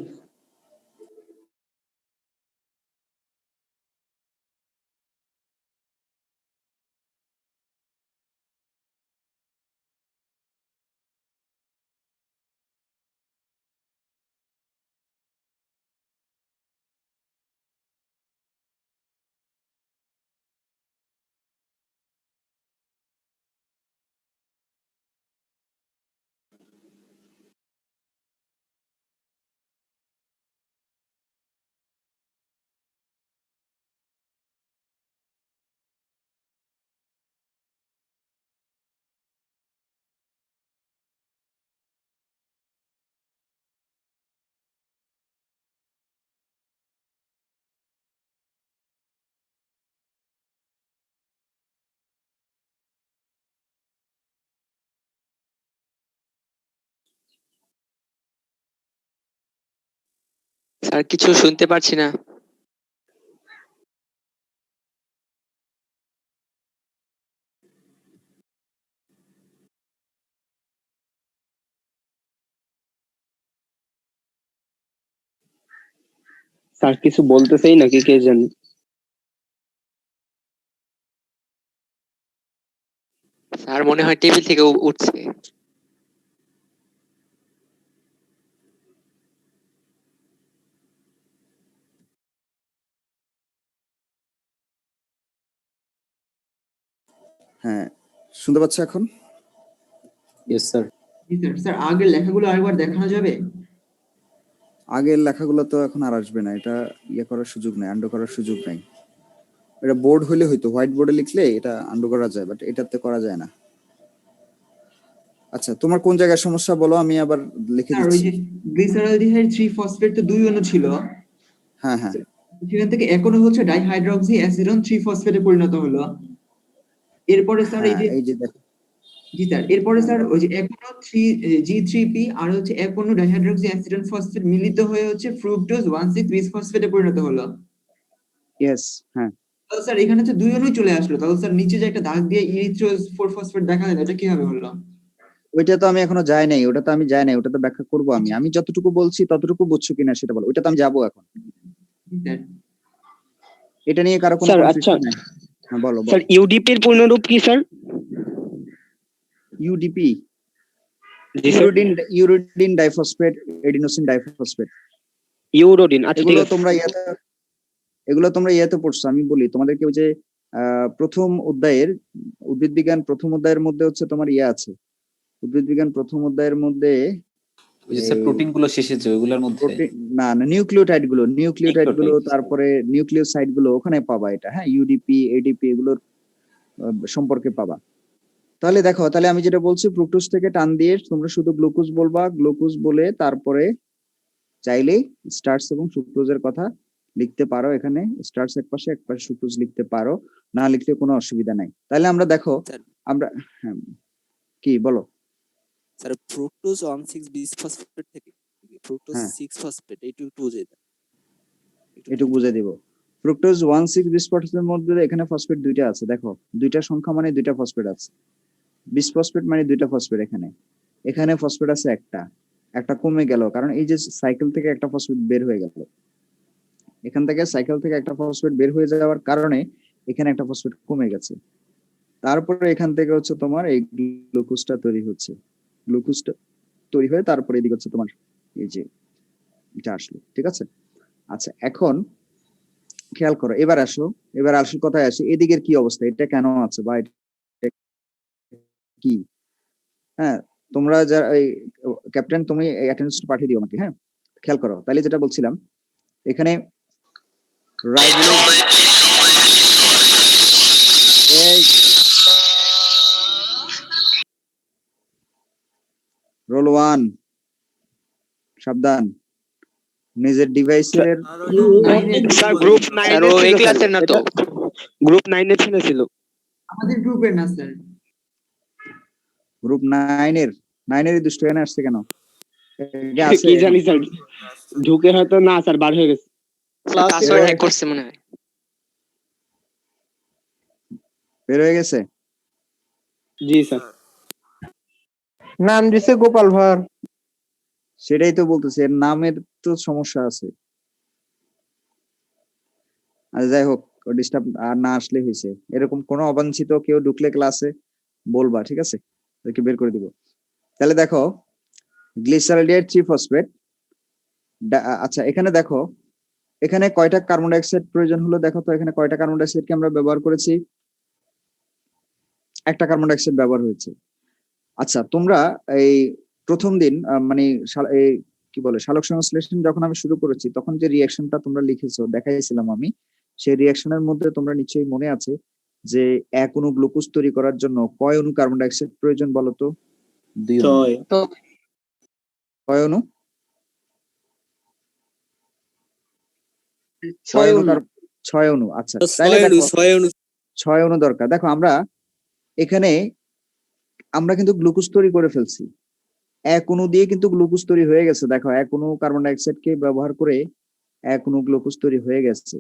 স্যার কিছু শুনতে পারছি না। স্যার কিছু বলতেছেই নাকি কে জানে? স্যার মনে হয় টেবিল থেকে উঠছে। হ্যাঁ, শুনতে পাচ্ছ এখন? Yes sir. জি স্যার। স্যার আগের লেখাগুলো আরেকবার দেখানো যাবে? আগের লেখাগুলো তো এখন আর আসবে না, এটা ইয়ে করার সুযোগ নাই, আন্ডু করার সুযোগ নাই। এটা বোর্ড হলে হয়তো, হোয়াইট বোর্ডে লিখলে এটা আন্ডু করা যায়, বাট এটাতে করা যায় না। আচ্ছা, তোমার কোন জায়গায় সমস্যা বলো, আমি আবার লিখে স্যার ওই দিচ্ছি। যে গ্লিসারলডিহাইড 3 ফসফেট তো 2 অণু ছিল, হ্যাঁ হ্যাঁ সেখান থেকে এক অণু হচ্ছে ডাইহাইড্রক্সি অ্যাসিডন 3 ফসফেটে পরিণত হলো। এরপরে স্যার এই হ্যাঁ, যে এই যে দেখো। জি স্যার, এরপরে হ্যাঁ, স্যার বলো। ওই যে এক অণু G3P আর হচ্ছে এক অণু ডাইহাইড্রক্সি অ্যাসিডন ফসফেট মিলিত হয়ে হচ্ছে ফ্রুক্টোজ 1,6 বিস ফসফেটে পরিণত হলো। ইয়েস, হ্যাঁ। তাহলে স্যার এখানে তো 2 অণুই চলে আসলো, তাহলে স্যার নিচে যে একটা দাগ দিয়ে ইরিথ্রোজ 4 ফসফেট দেখা যায়, এটা কিভাবে হলো? ওইটা তো আমি এখনো যাই নাই, ওটা তো আমি যাই নাই, ওটা তো ব্যাখ্যা করবো আমি। আমি যতটুকু বলছি ততটুকু বুঝছো কিনা সেটা বলো, ওইটা তো আমি যাবো এখন। জি স্যার। এটা নিয়ে কারো কোনো স্যার আচ্ছা কনফিউশন নাই? হ্যাঁ, বলো স্যার বলো। ইউডিপির পূর্ণরূপ কি স্যার? ইউডিপি, জি sir. Uridine diphosphate, adenosine diphosphate. Uridine, আচ্ছা ঠিক এগুলো আছে। তোমরা ইয়াতে পড়ছো, আমি বলি তোমাদেরকে। ওই যে প্রথম অধ্যায়ের উদ্ভিদ বিজ্ঞান প্রথম অধ্যায়ের মধ্যে হচ্ছে তোমার ইয়ে আছে, উদ্ভিদ বিজ্ঞান প্রথম অধ্যায়ের মধ্যে ওই যে স্যার এই প্রোটিন গুলো শেষে যে ওইগুলোর মধ্যে। না না, নিউক্লিওটাইড গুলো, তারপরে নিউক্লিওসাইড গুলো ওখানে পাবা এটা। হ্যাঁ, ইউডিপি, এডিপি এগুলোর সম্পর্কে পাবা। তাহলে দেখো, তাহলে আমি যেটা বলছি, ফ্রুক্টোজ থেকে টান দিয়ে তোমরা শুধু গ্লুকোজ বলবা, গ্লুকোজ বলে তারপরে চাইলে স্টার্চ এবং সুক্রোজের কথা লিখতে পারো। এখানে স্টার্চ এক পাশে সুক্রোজ লিখতে পারো, না লিখলে কোনো অসুবিধা নাই। তাহলে আমরা দেখো, স্যার আমরা হ্যাঁ, কি বলো? স্যার ফ্রুক্টোজ 1,6 বিস ফসফেট থেকে ফ্রুক্টোজ হ্যাঁ, 6 ফসফেট এইটুকু বুঝে দেন। এটুকু বুঝে দিব। ফ্রুক্টোজ 1,6 বিস ফসফেটের মধ্যে এখানে ফসফেট দুইটা আছে, দেখো দুইটা সংখ্যা মানে দুইটা ফসফেট আছে। বিস ফসফেট মানে দুইটা ফসফেট, এখানে ফসফেট আছে একটা, একটা কমে গেল, কারণ এই যে সাইকেল থেকে একটা ফসফেট বের হয়ে গেল। এখান থেকে সাইকেল থেকে একটা ফসফেট বের হয়ে যাওয়ার কারণে এখানে একটা ফসফেট কমে গেছে। তারপরে এখান থেকে হচ্ছে তোমার এই গ্লুকোজটা তৈরি হচ্ছে, গ্লুকোজটা তৈরি হয়ে তারপরে এদিকে হচ্ছে তোমার এই যে এটা আসলো। ঠিক আছে? আচ্ছা, এখন খেয়াল করো, এবার আসল কথায় আসি। এদিকের কি অবস্থা, এটা কেন আছে বা এটা কি? হ্যাঁ, তোমরা যারা ক্যাপ্টেন, তুমি অ্যাটেন্ডেন্সটা পাঠিয়ে দিও আমাকে। হ্যাঁ, খেয়াল করো, তাহলে যেটা বলছিলাম, এখানে রোল 1, সাবধান, নিজের ডিভাইসের স্যার গ্রুপ 9 স্যার এ ও ছিল এই স্যার, ক্লাসের না তো। গ্রুপ 9 এ ছিল। আমাদের গ্রুপের না স্যার। গ্রুপ 9 এর দুষ্ট এনে আসছে কেন? এটা আছে কি জানি স্যার, ঢুকে হয়তো না স্যার, বার হয়ে গেছে। পাসওয়ার্ড হ্যাক করছে মনে হয়। বের হয়ে গেছে। জি স্যার। নাম দিছে গোপাল ভাঁড়। সেটাই তো বলতেছি, এর নামের তো সমস্যা আছে। আর যাই হোক, ডিস্টার্ব আর না আসলে হয়েছে। এরকম কোনো অবাঞ্ছিত কেউ ঢুকলে ক্লাসে বলবা, ঠিক আছে? তাদেরকে বের করে দিব। তাহলে দেখো, গ্লিসারোলিয়ার 3 ফসফেট। আচ্ছা, এখানে দেখো, এখানে কয়টা কার্বন ডাইঅক্সাইড প্রয়োজন হলো দেখো তো। এখানে কয়টা কার্বন ডাইঅক্সাইডকে আমরা ব্যবহার করেছি? একটা কার্বন ডাইঅক্সাইড ব্যবহার হয়েছে। আচ্ছা, তোমরা এই প্রথম দিন মানে এই কি বলে সালোক সংশ্লেষণ যখন আমি শুরু করেছি, তখন যে রিয়াকশনটা তোমরা লিখেছো দেখাইছিলাম আমি, সেই রিয়াকশনের মধ্যে তোমরা নিশ্চয়ই মনে আছে যে এক অণু গ্লুকোজ তৈরি করার জন্য কয় অণু কার্বন ডাইঅক্সাইড প্রয়োজন বলো তো? 2 অণু। কয় অণু? 6 অণু। 6 অণু। আচ্ছা, তাহলে দেখো 6 অণু দরকার। দেখো, এখানে আমরা কিন্তু গ্লুকোজ তৈরি করে ফেলছি, এক অণু দিয়ে কিন্তু গ্লুকোজ তৈরি হয়ে গেছে। দেখো, এক অণু কার্বন ডাইঅক্সাইডকে ব্যবহার করে এক অণু গ্লুকোজ তৈরি হয়ে গেছে।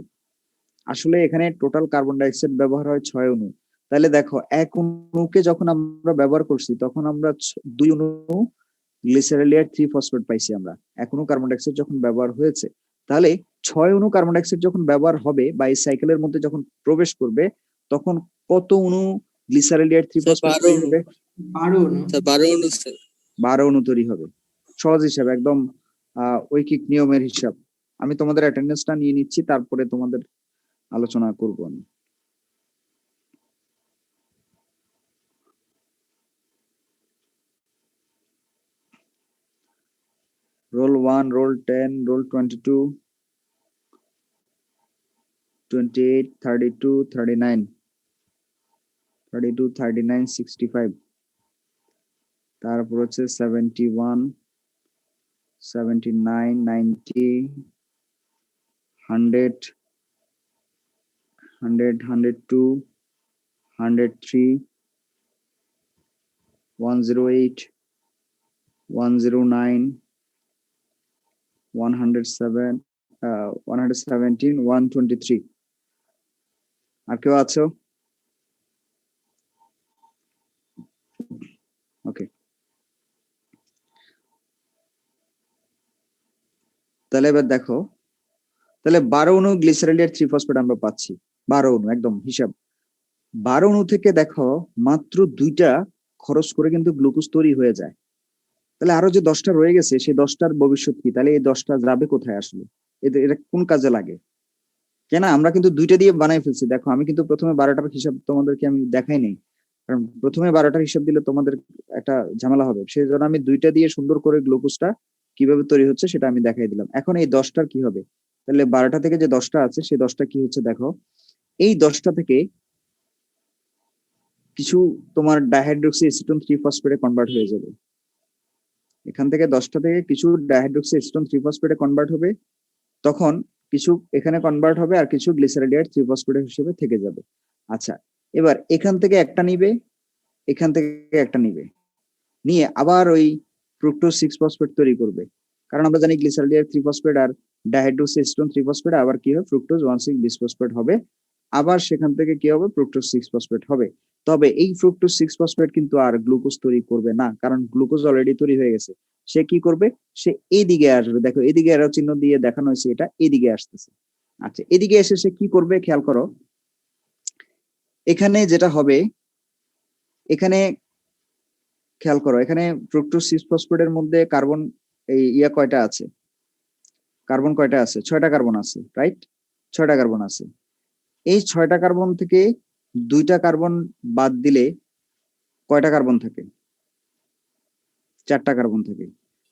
আসলে এখানে টোটাল কার্বন ডাইঅক্সাইড ব্যবহার হয় 6 অণু। তাহলে দেখো, এক অণুকে যখন আমরা ব্যবহার করছি, তখন আমরা 2 অণু গ্লিসারোলিয়ার 3 ফসফেট পাইছি আমরা। এক অণু কার্বন ডাইঅক্সাইড যখন ব্যবহার হয়েছে, তাহলে 6 অণু কার্বন ডাইঅক্সাইড যখন ব্যবহার হবে বা এই সাইকেলের মধ্যে যখন প্রবেশ করবে, তখন কত অণু গ্লিসারোলিয়ার 3 ফসফেট তৈরি হবে? 12 অণু। 12 অণু তৈরি হবে। সহজ হিসাব, একদম ঐকিক নিয়মের হিসাব। আমি তোমাদের অ্যাটেন্ডেন্সটা নিয়ে নিচ্ছি, তারপরে তোমাদের আলোচনা করব আমি। roll 1, roll 10, roll 22, 28, 32, 39, 32, 39, 65, তারপর হচ্ছে 71, 79, 90, 100, 100, 102, 103, 108, 109, 107, 117, 123. আর কেউ আছো? ওকে, তাহলে এবার দেখো, তাহলে 12 অণু গ্লিসারলের 3-ফসফেট আমরা পাচ্ছি। 12 অণু, একদম হিসাব। 12 অণু থেকে দেখো মাত্র 2টা খরচ করে কিন্তু গ্লুকোজ তৈরি হয়ে যায়। তাহলে আরো যে 10টা রয়ে গেছে, সেই 10টার ভবিষ্যৎ কি? তাহলে এই 10টা যাবে কোথায় আসলে? এটা কোন কাজে লাগে? কেন আমরা কিন্তু 2টা দিয়ে বানাই ফেলছি। দেখো আমি কিন্তু প্রথমে 12টার হিসাব তোমাদেরকে আমি দেখাই নাই, কারণ প্রথমে 12টার হিসাব দিলে তোমাদের একটা ঝামেলা হবে। সেই জন্য আমি 2টা দিয়ে সুন্দর করে গ্লুকোজটা কিভাবে তৈরি হচ্ছে সেটা আমি দেখাই দিলাম। এখন এই 10টার কি হবে? তাহলে 12টা থেকে যে 10টা আছে, সেই 10টা কি হচ্ছে দেখো, এই 10টা থেকে কিছু তোমার ডাইহাইড্রোক্সি এসিটোন 3-ফসফেটে কনভার্ট হয়ে যাবে। এখান থেকে 10টা থেকে কিছু ডাইহাইড্রোক্সি এসিটোন 3-ফসফেটে কনভার্ট হবে, তখন কিছু এখানে কনভার্ট হবে আর কিছু গ্লিসারিডিয়ার 3-ফসফেট হিসেবে থেকে যাবে। আচ্ছা, এবার এখান থেকে একটা নিবে, এখান থেকে একটা নিবে, নিয়ে আবার ওই ফ্রুক্টোজ 6-ফসফেট তৈরি করবে। কারণ আমরা জানি গ্লিসারিডিয়ার 3-ফসফেট আর ডাইহাইড্রোক্সি এসিটোন 3-ফসফেট আবার কি হবে, ফ্রুক্টোজ 1,6-বিসফসফেট হবে। আবার সেখান থেকে কি হবে, ফ্রুক্টোজ 6-ফসফেট হবে। তবে এই ফ্রুক্টোজ 6-ফসফেট কিন্তু আর গ্লুকোজ তৈরি করবে না, কারণ গ্লুকোজ অলরেডি তৈরি হয়ে গেছে। সে কি করবে, সে এইদিকে আসবে। দেখো এদিকে এরো চিহ্ন দিয়ে দেখানো হয়েছে, এটা এদিকে আসতেছে। আচ্ছা, এদিকে এসে সে কি করবে খেয়াল করো, এখানে যেটা হবে, এখানে খেয়াল করো, এখানে ফ্রুক্টোজ 6-ফসফেটের মধ্যে কার্বন এই কয়টা আছে, কার্বন কয়টা আছে? 6টা কার্বন আছে, রাইট? 6টা কার্বন আছে। এই 6টা কার্বন থেকে 2টা কার্বন বাদ দিলে কয়টা কার্বন থাকে? 4টা কার্বন থাকে।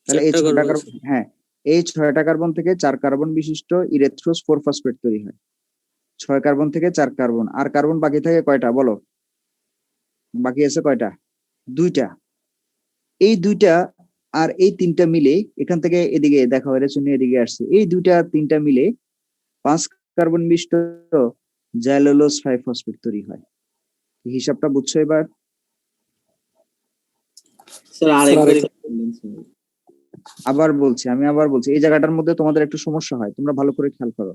তাহলে এই 6টা কার্বন, হ্যাঁ, এই 6টা কার্বন থেকে 4 কার্বন বিশিষ্ট ইরেথ্রোজ 4-ফসফেট তৈরি হয়। 6 কার্বন থেকে 4 কার্বন, আর কার্বন বাকি থাকে কয়টা বলো? বাকি আছে কয়টা? 2টা। এই 2টা আর এই 3টা মিলে এখান থেকে এদিকে দেখো, এর জন্য এদিকে আসছে, এই 2টা 3টা মিলে 5 কার্বন বিশিষ্ট জাইলোলোজ 5-ফসফেট তৈরি হয়। হিসাবটা বুঝছো এবার? স্যার আরেকবার আবার বলছি, আমি আবার বলছি, এই জায়গাটার মধ্যে তোমাদের একটু সমস্যা হয়, তোমরা ভালো করে খেয়াল করো।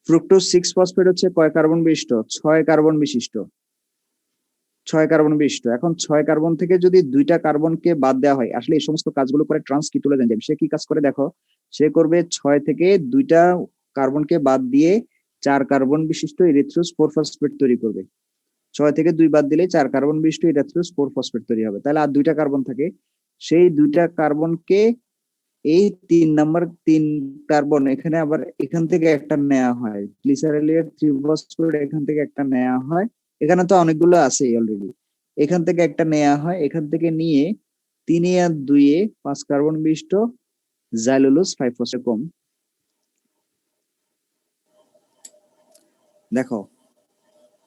ফ্রুক্টোজ 6-ফসফেট হচ্ছে কয় কার্বন বিশিষ্ট? 6 কার্বন বিশিষ্ট। 6 কার্বন বিশিষ্ট। এখন 6 কার্বন থেকে যদি 2টা কার্বনকে বাদ দেওয়া হয়, আসলে এই সমস্ত কাজগুলো করে ট্রান্সকিটোলেজ এনজাইম। সে কি কাজ করে দেখো, সে করবে 6 থেকে 2টা কার্বনকে বাদ দিয়ে 4 কার্বন বিশিষ্ট ইরিথ্রোজ 4-ফসফেট তৈরি করবে। 6 থেকে 2 বাদ দিলে 4 কার্বন বিশিষ্ট ইরিথ্রোজ 4-ফসফেট তৈরি হবে। তাহলে আর 2টা কার্বন থাকে, সেই 2টা কার্বনকে এই 3 নাম্বার 3 কার্বন এখানে আবার এখান থেকে একটা নেওয়া হয়, গ্লিসারলের 3-ফসফেট এখান থেকে একটা নেওয়া হয়। এখানে তো অনেকগুলো আছে অলরেডি, এখান থেকে একটা নেওয়া হয়, এখান থেকে নিয়ে 3 আর 2 5 কার্বন বিশিষ্ট জাইলোলোজ 5-ফসফেট কম। দেখো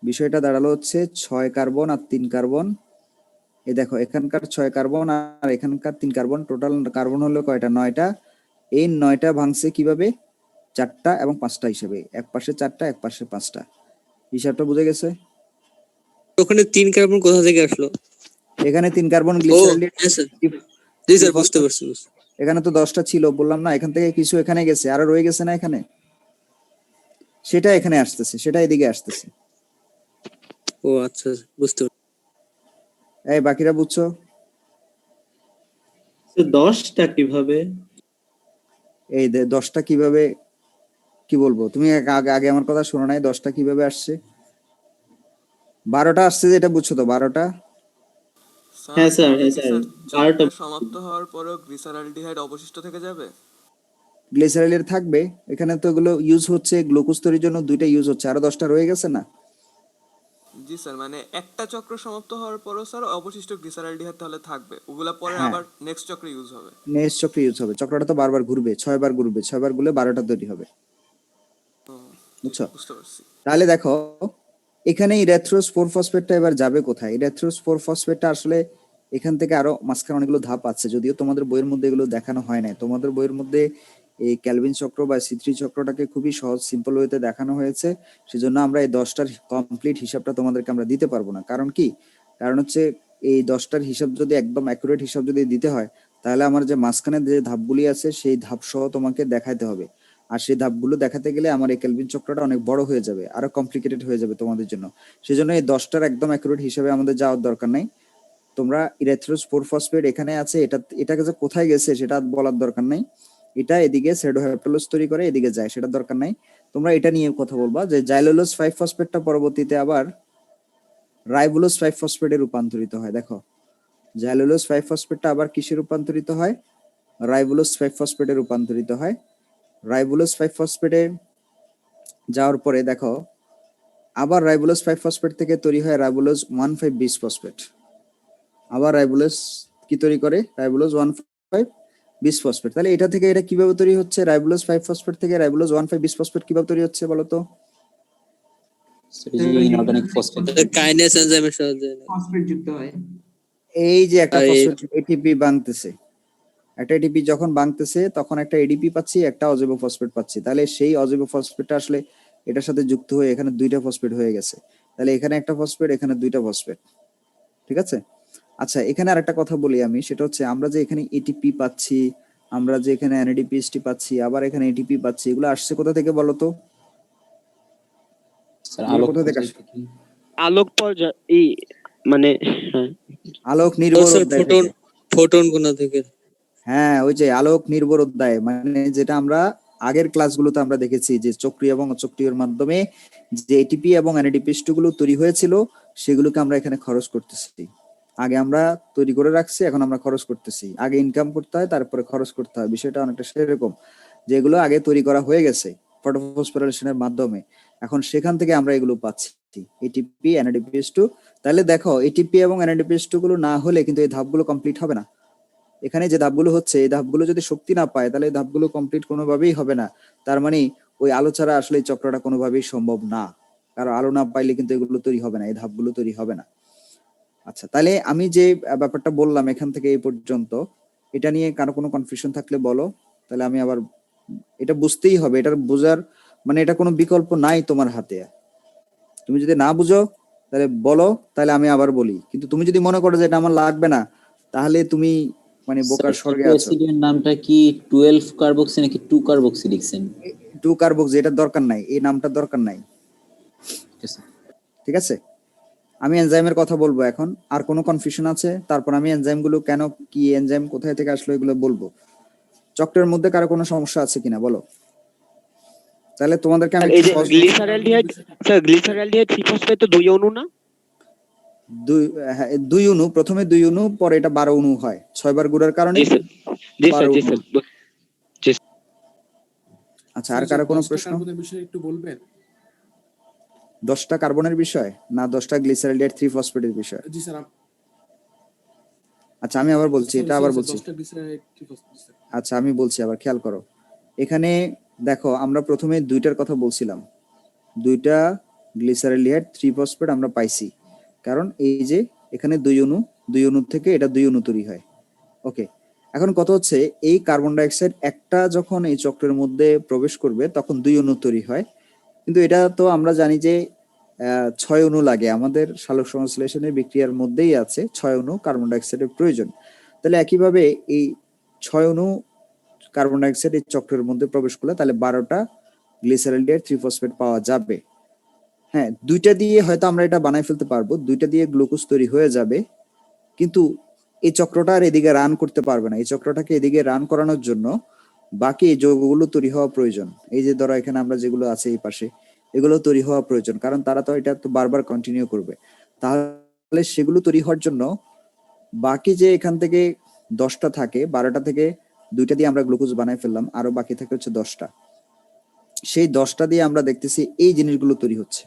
বিষয়টা দাঁড়ালো হচ্ছে 6 কার্বন আর 3 কার্বন। এই দেখো এখানকার 6 কার্বন আর এখানকার 3 কার্বন, টোটাল কার্বন হলো কয়টা? 9টা। এই 9টা ভাঙছে কিভাবে? 4টা এবং 5টা হিসেবে, এক পাশে 4টা এক পাশে 5টা। হিসাবটা বুঝে গেছে? ওখানে 3 কার্বন কোথা থেকে আসলো? এখানে 3 কার্বন গ্লিসারলের, জি স্যার, বুঝতে পারছি। এখানে তো 10টা ছিল বললাম না, এখান থেকে কিছু এখানে গেছে, আরো রয়ে গেছে না এখানে, সেটা এখানে আসতেছে, সেটা এদিকে আসতেছে। ও আচ্ছা, বুঝতে পারছি। এই বাকিরা বুঝছো? 10টা কিভাবে? এই 10টা কিভাবে, কি বলবো, তুমি আগে আমার কথা শোনো নাই, 10টা কিভাবে আসছে? 12টা আসছে যেটা বুঝছো তো, 12টা। হ্যাঁ স্যার, হ্যাঁ স্যার, 12টা সমাপ্ত হওয়ার পরেও গ্লিসারলডিহাইড অবশিষ্ট থেকে যাবে? গ্লিসারলের থাকবে, এখানে তো এগুলো ইউজ হচ্ছে গ্লুকোজ তৈরির জন্য, 2টা ইউজ হচ্ছে, আরো 10টা রয়ে গেছে না? জি স্যার, মানে একটা চক্র সমাপ্ত হওয়ার পরও স্যার অবশিষ্ট গ্লিসারলডিহাইড তাহলে থাকবে, ওগুলা পরে হ্যাঁ। আবার নেক্সট চক্রে ইউজ হবে। নেক্সট চক্র ইউজ হবে, চক্রটা তো বারবার ঘুরবে, 6 বার ঘুরবে, 6 বার ঘুরলে 12টা তৈরি হবে, ও, বুঝছো? বুঝতে পারছি। তাহলে দেখো এখানে ইরেথ্রোস 4 ফসফেটটা এবার যাবে কোথায়? ইরেথ্রোস 4 ফসফেটটা আসলে এখান থেকে আরো মাঝখানে অনেকগুলো ধাপ আছে, যদিও তোমাদের বইয়ের মধ্যে এগুলো দেখানো হয় না। তোমাদের বইয়ের মধ্যে এই ক্যালভিন চক্র বা সি3 চক্রটাকে খুবই সহজ সিম্পল ওয়েতে দেখানো হয়েছে, সেজন্য আমরা এই 10টার কমপ্লিট হিসাবটা তোমাদেরকে আমরা দিতে পারবো না। কারণ কি? কারণ হচ্ছে এই 10টার হিসাব যদি একদম অ্যাকুরেট হিসাব যদি দিতে হয়, তাহলে আমার যে মাঝখানে যে ধাপগুলি আছে সেই ধাপ সহ তোমাকে দেখাতে হবে, আর সেই ধাপগুলো দেখাতে গেলে আমার এই ক্যালভিন চক্রটা অনেক বড় হয়ে যাবে, আরো কমপ্লিকেটেড হয়ে যাবে তোমাদের জন্য। সেজন্য এই 10টার একদম অ্যাকুরেট হিসাবে আমাদের যাওয়ার দরকার নাই। তোমরা ইরেথ্রোস 4 ফসফেট এখানে আছে, এটাকে যে কোথায় গেছে সেটা বলার দরকার নাই। এটা এদিকে সেডোহ্যাপ্টালোজ তৈরি করে এদিকে যায়, সেটা দরকার নাই। তোমরা এটা নিয়ে কথা বলবা যে জাইলোলোজ 5 ফসফেটটা পরবর্তীতে আবার রাইবোলোজ 5 ফসফেটে রূপান্তরিত হয়। দেখো জাইলোলোজ 5 ফসফেটটা আবার কিসে রূপান্তরিত হয়? রাইবোলোজ 5 ফসফেটে রূপান্তরিত হয়। রাইবোলোজ 5 ফসফেটে যাওয়ার পরে দেখো আবার রাইবোলোজ 5 ফসফেট থেকে তৈরি হয় রাইবোলোজ 1,5 বিস ফসফেট। আবার রাইবোলোজ কি তৈরি করে? রাইবোলোজ 1,5 বিস ফসফেট। তাহলে এটা থেকে এটা কিভাবে তৈরি হচ্ছে? রাইবোলোজ 5 ফসফেট থেকে রাইবোলোজ 1,5 বিস ফসফেট কিভাবে তৈরি হচ্ছে বলো তো? Inorganic phosphate. কাইনেস এনজাইমের সাহায্যে ফসফেট যুক্ত হয়। এই যে একটা আর ফসফেট এটিপি বাংতেছে, একটা এটিপি যখন বাংতেছে তখন একটা এডিপি পাচ্ছি, একটা অজৈব ফসফেট পাচ্ছি। তাহলে সেই অজৈব ফসফেটটা আসলে এটার সাথে যুক্ত হয়ে এখানে 2টা ফসফেট হয়ে গেছে। তাহলে এখানে একটা ফসফেট, এখানে 2টা ফসফেট, ঠিক আছে? আচ্ছা, এখানে আরেকটা কথা বলি আমি, সেটা হচ্ছে আমরা যে এখানে এটিপি পাচ্ছি, আমরা যে এখানে এনএডিপিএসটি পাচ্ছি, আবার এখানে এটিপি পাচ্ছি, এগুলো আসছে কোথা থেকে বলো তো? স্যার এগুলো আলোক কোথা থেকে পর্যায় আসে? থেকে। আলোক পর্যায় এই মানে হ্যাঁ। আলোক নির্ভর স্যার অধ্যায় ফোটন থেকে। ফোটন কোনা থেকে হ্যাঁ, ওই যে আলোক নির্ভর অধ্যায়, মানে যেটা আমরা আগের ক্লাসগুলোতে আমরা দেখেছি যে চক্রীয় এবং অচক্রীয়র মাধ্যমে যে এটিপি এবং এনএডিপিএস গুলো তৈরি হয়েছিল সেগুলোকে আমরা এখানে খরচ করতেছি। আগে আমরা তৈরি করে রাখছি, এখন আমরা খরচ করতেছি। আগে ইনকাম করতে হয়, তারপরে খরচ করতে হয়। বিষয়টা অনেকটা সেরকম, যেগুলো আগে তৈরি করা হয়ে গেছে ফটোফসফোরাইলেশনের মাধ্যমে, এখন সেখান থেকে আমরা এগুলো পাচ্ছি, এটিপি এনএডিপিএস টু। তাহলে দেখো এটিপি এবং এনএডিপিএস গুলো না হলে কিন্তু এই ধাপগুলো কমপ্লিট হবে না। এখানে যে ধাপগুলো হচ্ছে, এই ধাপগুলো যদি শক্তি না পায় তাহলে এই ধাপগুলো কমপ্লিট কোনোভাবেই হবে না। তার মানে ওই আলো ছাড়া আসলে এই চক্রটা কোনোভাবেই সম্ভব না, কারণ আলো না পাইলে কিন্তু এগুলো তৈরি হবে না, এই ধাপগুলো তৈরি হবে না। আচ্ছা, তাহলে আমি যে ব্যাপারটা বললাম এখান থেকে এই পর্যন্ত, এটা নিয়ে কারো কোনো কনফিউশন থাকলে বলো, তাহলে আমি আবার, এটা বুঝতেই হবে, এটার বোঝার মানে এটা কোনো বিকল্প নাই তোমার হাতে। তুমি যদি না বুঝো তাহলে বলো, তাহলে আমি আবার বলি। কিন্তু তুমি যদি মনে করো যে এটা আমার লাগবে না, তাহলে তুমি মানে বোকার স্বর্গে আছো। অ্যাসিডের নামটা কি 12 কার্বক্সি নাকি 2 কার্বক্সি লিখছেন? 2 কার্বক্সি, এটার দরকার নাই, এই নামটার দরকার নাই, ঠিক আছে। ঠিক আছে? আমি এনজাইমের কথা বলবো এখন। আর কোনো কনফিউশন আছে? তারপর আমি এনজাইম গুলো কেন, কি এনজাইম কোথায় থেকে আসলো এগুলো বলবো। চক্রের মধ্যে কারো কোনো সমস্যা আছে কিনা বলো, তাহলে তোমাদেরকে আমি এই একটু যে সহজ গ্লিসারলডিহাইড, স্যার গ্লিসারলডিহাইড 3 ফসফেট তো 2 অণু না? হ্যাঁ, 2 অণু, প্রথমে 2 অণু, পরে এটা 12 অণু হয়, 6 বার গুড়ার কারণে জি স্যার, জি 12 স্যার, জি অণু। স্যার। আচ্ছা, আর কারো কোনো প্রশ্ন? কার্বনের বিষয়ে একটু বলবেন? 10টা কার্বনের বিষয় না 10টা গ্লিসারলডিহাইড 3 ফসফেটের বিষয়? জি স্যার। আচ্ছা, আমি আবার বলছি, এটা আবার বলছি। 10টা গ্লিসারাইড 3 ফসফেট স্যার। আচ্ছা, আমি বলছি আবার, খেয়াল করো। এখানে দেখো আমরা প্রথমে 2টার কথা বলছিলাম, 2টা গ্লিসারলডিহাইড 3 ফসফেট আমরা পাইছি, কারণ এই যে এখানে 2 অণু, 2 অণুর থেকে এটা 2 অণু তৈরি হয়। ওকে, এখন কথা হচ্ছে এই কার্বন ডাইঅক্সাইড একটা যখন এই চক্রের মধ্যে প্রবেশ করবে তখন 2 অণু তৈরি হয়, কিন্তু এটা তো আমরা জানি যে 6 অণু লাগে, আমাদের সালোক সংশ্লেষণের বিক্রিয়ার মধ্যেই আছে 6 অণু কার্বন ডাইঅক্সাইডের প্রয়োজন। তাহলে একইভাবে এই 6 অণু কার্বন ডাইঅক্সাইড এই চক্রের মধ্যে প্রবেশ করলে তাহলে 12টা গ্লিসারলডিহাইড 3 ফসফেট পাওয়া যাবে। হ্যাঁ, 2টা দিয়ে হয়তো আমরা এটা বানাই ফেলতে পারবো, 2টা দিয়ে গ্লুকোজ তৈরি হয়ে যাবে, কিন্তু এই চক্রটা আর এদিকে রান করতে পারবে না। এই চক্রটাকে এদিকে রান করানোর জন্য বাকি এই যৌগগুলো তৈরি হওয়া প্রয়োজন। এই যে ধরো এখানে আমরা যেগুলো আছে এই পাশে, এগুলো তৈরি হওয়া প্রয়োজন, কারণ তারা তো এটা তো বারবার কন্টিনিউ করবে। তাহলে সেগুলো তৈরি হওয়ার জন্য বাকি যে এখান থেকে 10টা থাকে, 12টা থেকে 2টা দিয়ে আমরা গ্লুকোজ বানাই ফেললাম, আরো বাকি থাকে হচ্ছে 10টা। সেই 10টা দিয়ে আমরা দেখতেছি এই জিনিসগুলো তৈরি হচ্ছে।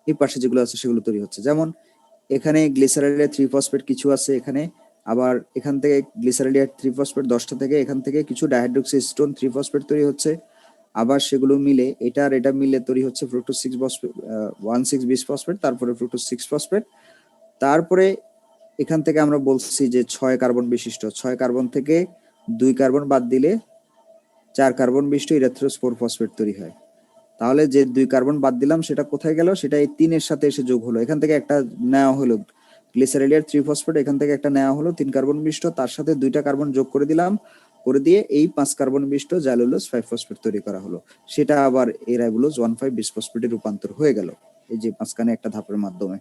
এই পাশে যেগুলো আছে সেগুলো তৈরি হচ্ছে। যেমন এখানে গ্লিসারলের 3 ফসফেট কিছু আছে এখানে, আবার এখান থেকে গ্লিসারলের 3 ফসফেট 10টা থেকে এখান থেকে কিছু ডাইহাইড্রোক্সিস্টোন 3 ফসফেট তৈরি হচ্ছে, আবার সেগুলো মিলে এটা আর এটা মিলে তৈরি হচ্ছে ফ্রুক্টোজ 6 ফসফেট 16 বিস ফসফেট, তারপরে ফ্রুক্টোজ 6 ফসফেট। তারপরে এখান থেকে আমরা বলছি যে 6 কার্বন বিশিষ্ট, 6 কার্বন থেকে 2 কার্বন বাদ দিলে 4 কার্বন বিশিষ্ট ইরেথ্রোজ 4 ফসফেট তৈরি হয়। তাহলে যে 2 কার্বন বাদ দিলাম সেটা কোথায় গেল? সেটা এই 3 এর সাথে এসে যোগ হলো। এখান থেকে একটা নেওয়া হলো গ্লিসারলের 3 ফসফেট, এখান থেকে একটা নেওয়া হলো 3 কার্বন বিশিষ্ট, তার সাথে 2টা কার্বন যোগ করে দিলাম, করে দিয়ে এই 5 কার্বন বিশিষ্ট জাইলুলোজ 5 ফসফেট তৈরি করা হলো। সেটা আবার এই রাইবোলোজ 1,5 বিস ফসফেটে রূপান্তর হয়ে গেল এই যে মাঝখানে একটা ধাপের মাধ্যমে।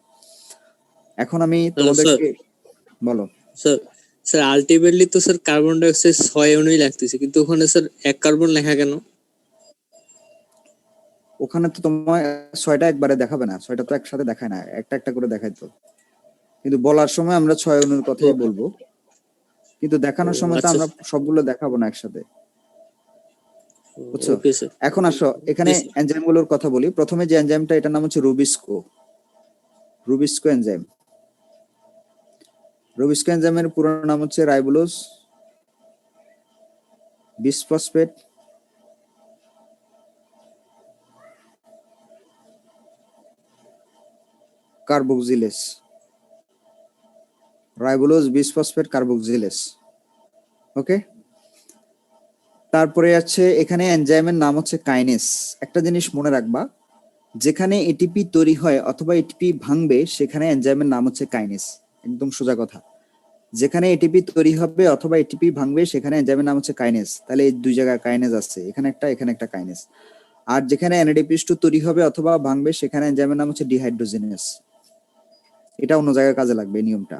এখন আমি তোমাদেরকে বলো স্যার স্যার আলটিমেটলি তো স্যার কার্বন ডাই অক্সাইড 6 অণুই লাগতেছে, কিন্তু ওখানে স্যার 1 কার্বন লেখা কেন? ওখানে তো তোমার 6টা একবারে দেখাবে না, 6টা তো একসাথে দেখায় না, একটা একটা করে দেখায় তো। কিন্তু বলার সময় আমরা 6 অণুর কথাই বলবো, কিন্তু দেখানোর সময় তো আমরা সবগুলো দেখাবো না একসাথে, বুঝছো? Okay sir. এখন আসো এখানে এনজাইম গুলোর কথা বলি। প্রথমে যে এনজাইমটা, এটার নাম হচ্ছে রুবিস্কো এনজাইম। রুবিস্কো এনজাইমের পুরো নাম হচ্ছে ribulose bisphosphate carboxylase, ribulose bisphosphate carboxylase. Okay, তারপরে আছে এখানে এনজাইমের নাম হচ্ছে কাইনেস। একটা জিনিস মনে রাখবা, যেখানে এটিপি তৈরি হয় অথবা এটিপি ভাঙবে সেখানে এনজাইমের নাম হচ্ছে কাইনেস। একদম সোজা কথা, যেখানে এটিপি তৈরি হবে অথবা এটিপি ভাঙবে সেখানে এনজাইমের নাম হচ্ছে কাইনেস। তাহলে এই দুই জায়গায় কাইনেস আছে, এখানে একটা কাইনেস। আর যেখানে NADPH2 তৈরি হবে অথবা ভাঙবে সেখানে এনজাইমের নাম হচ্ছে ডিহাইড্রোজেনেস। এটা অন্য জায়গায় কাজে লাগবে, নিয়মটা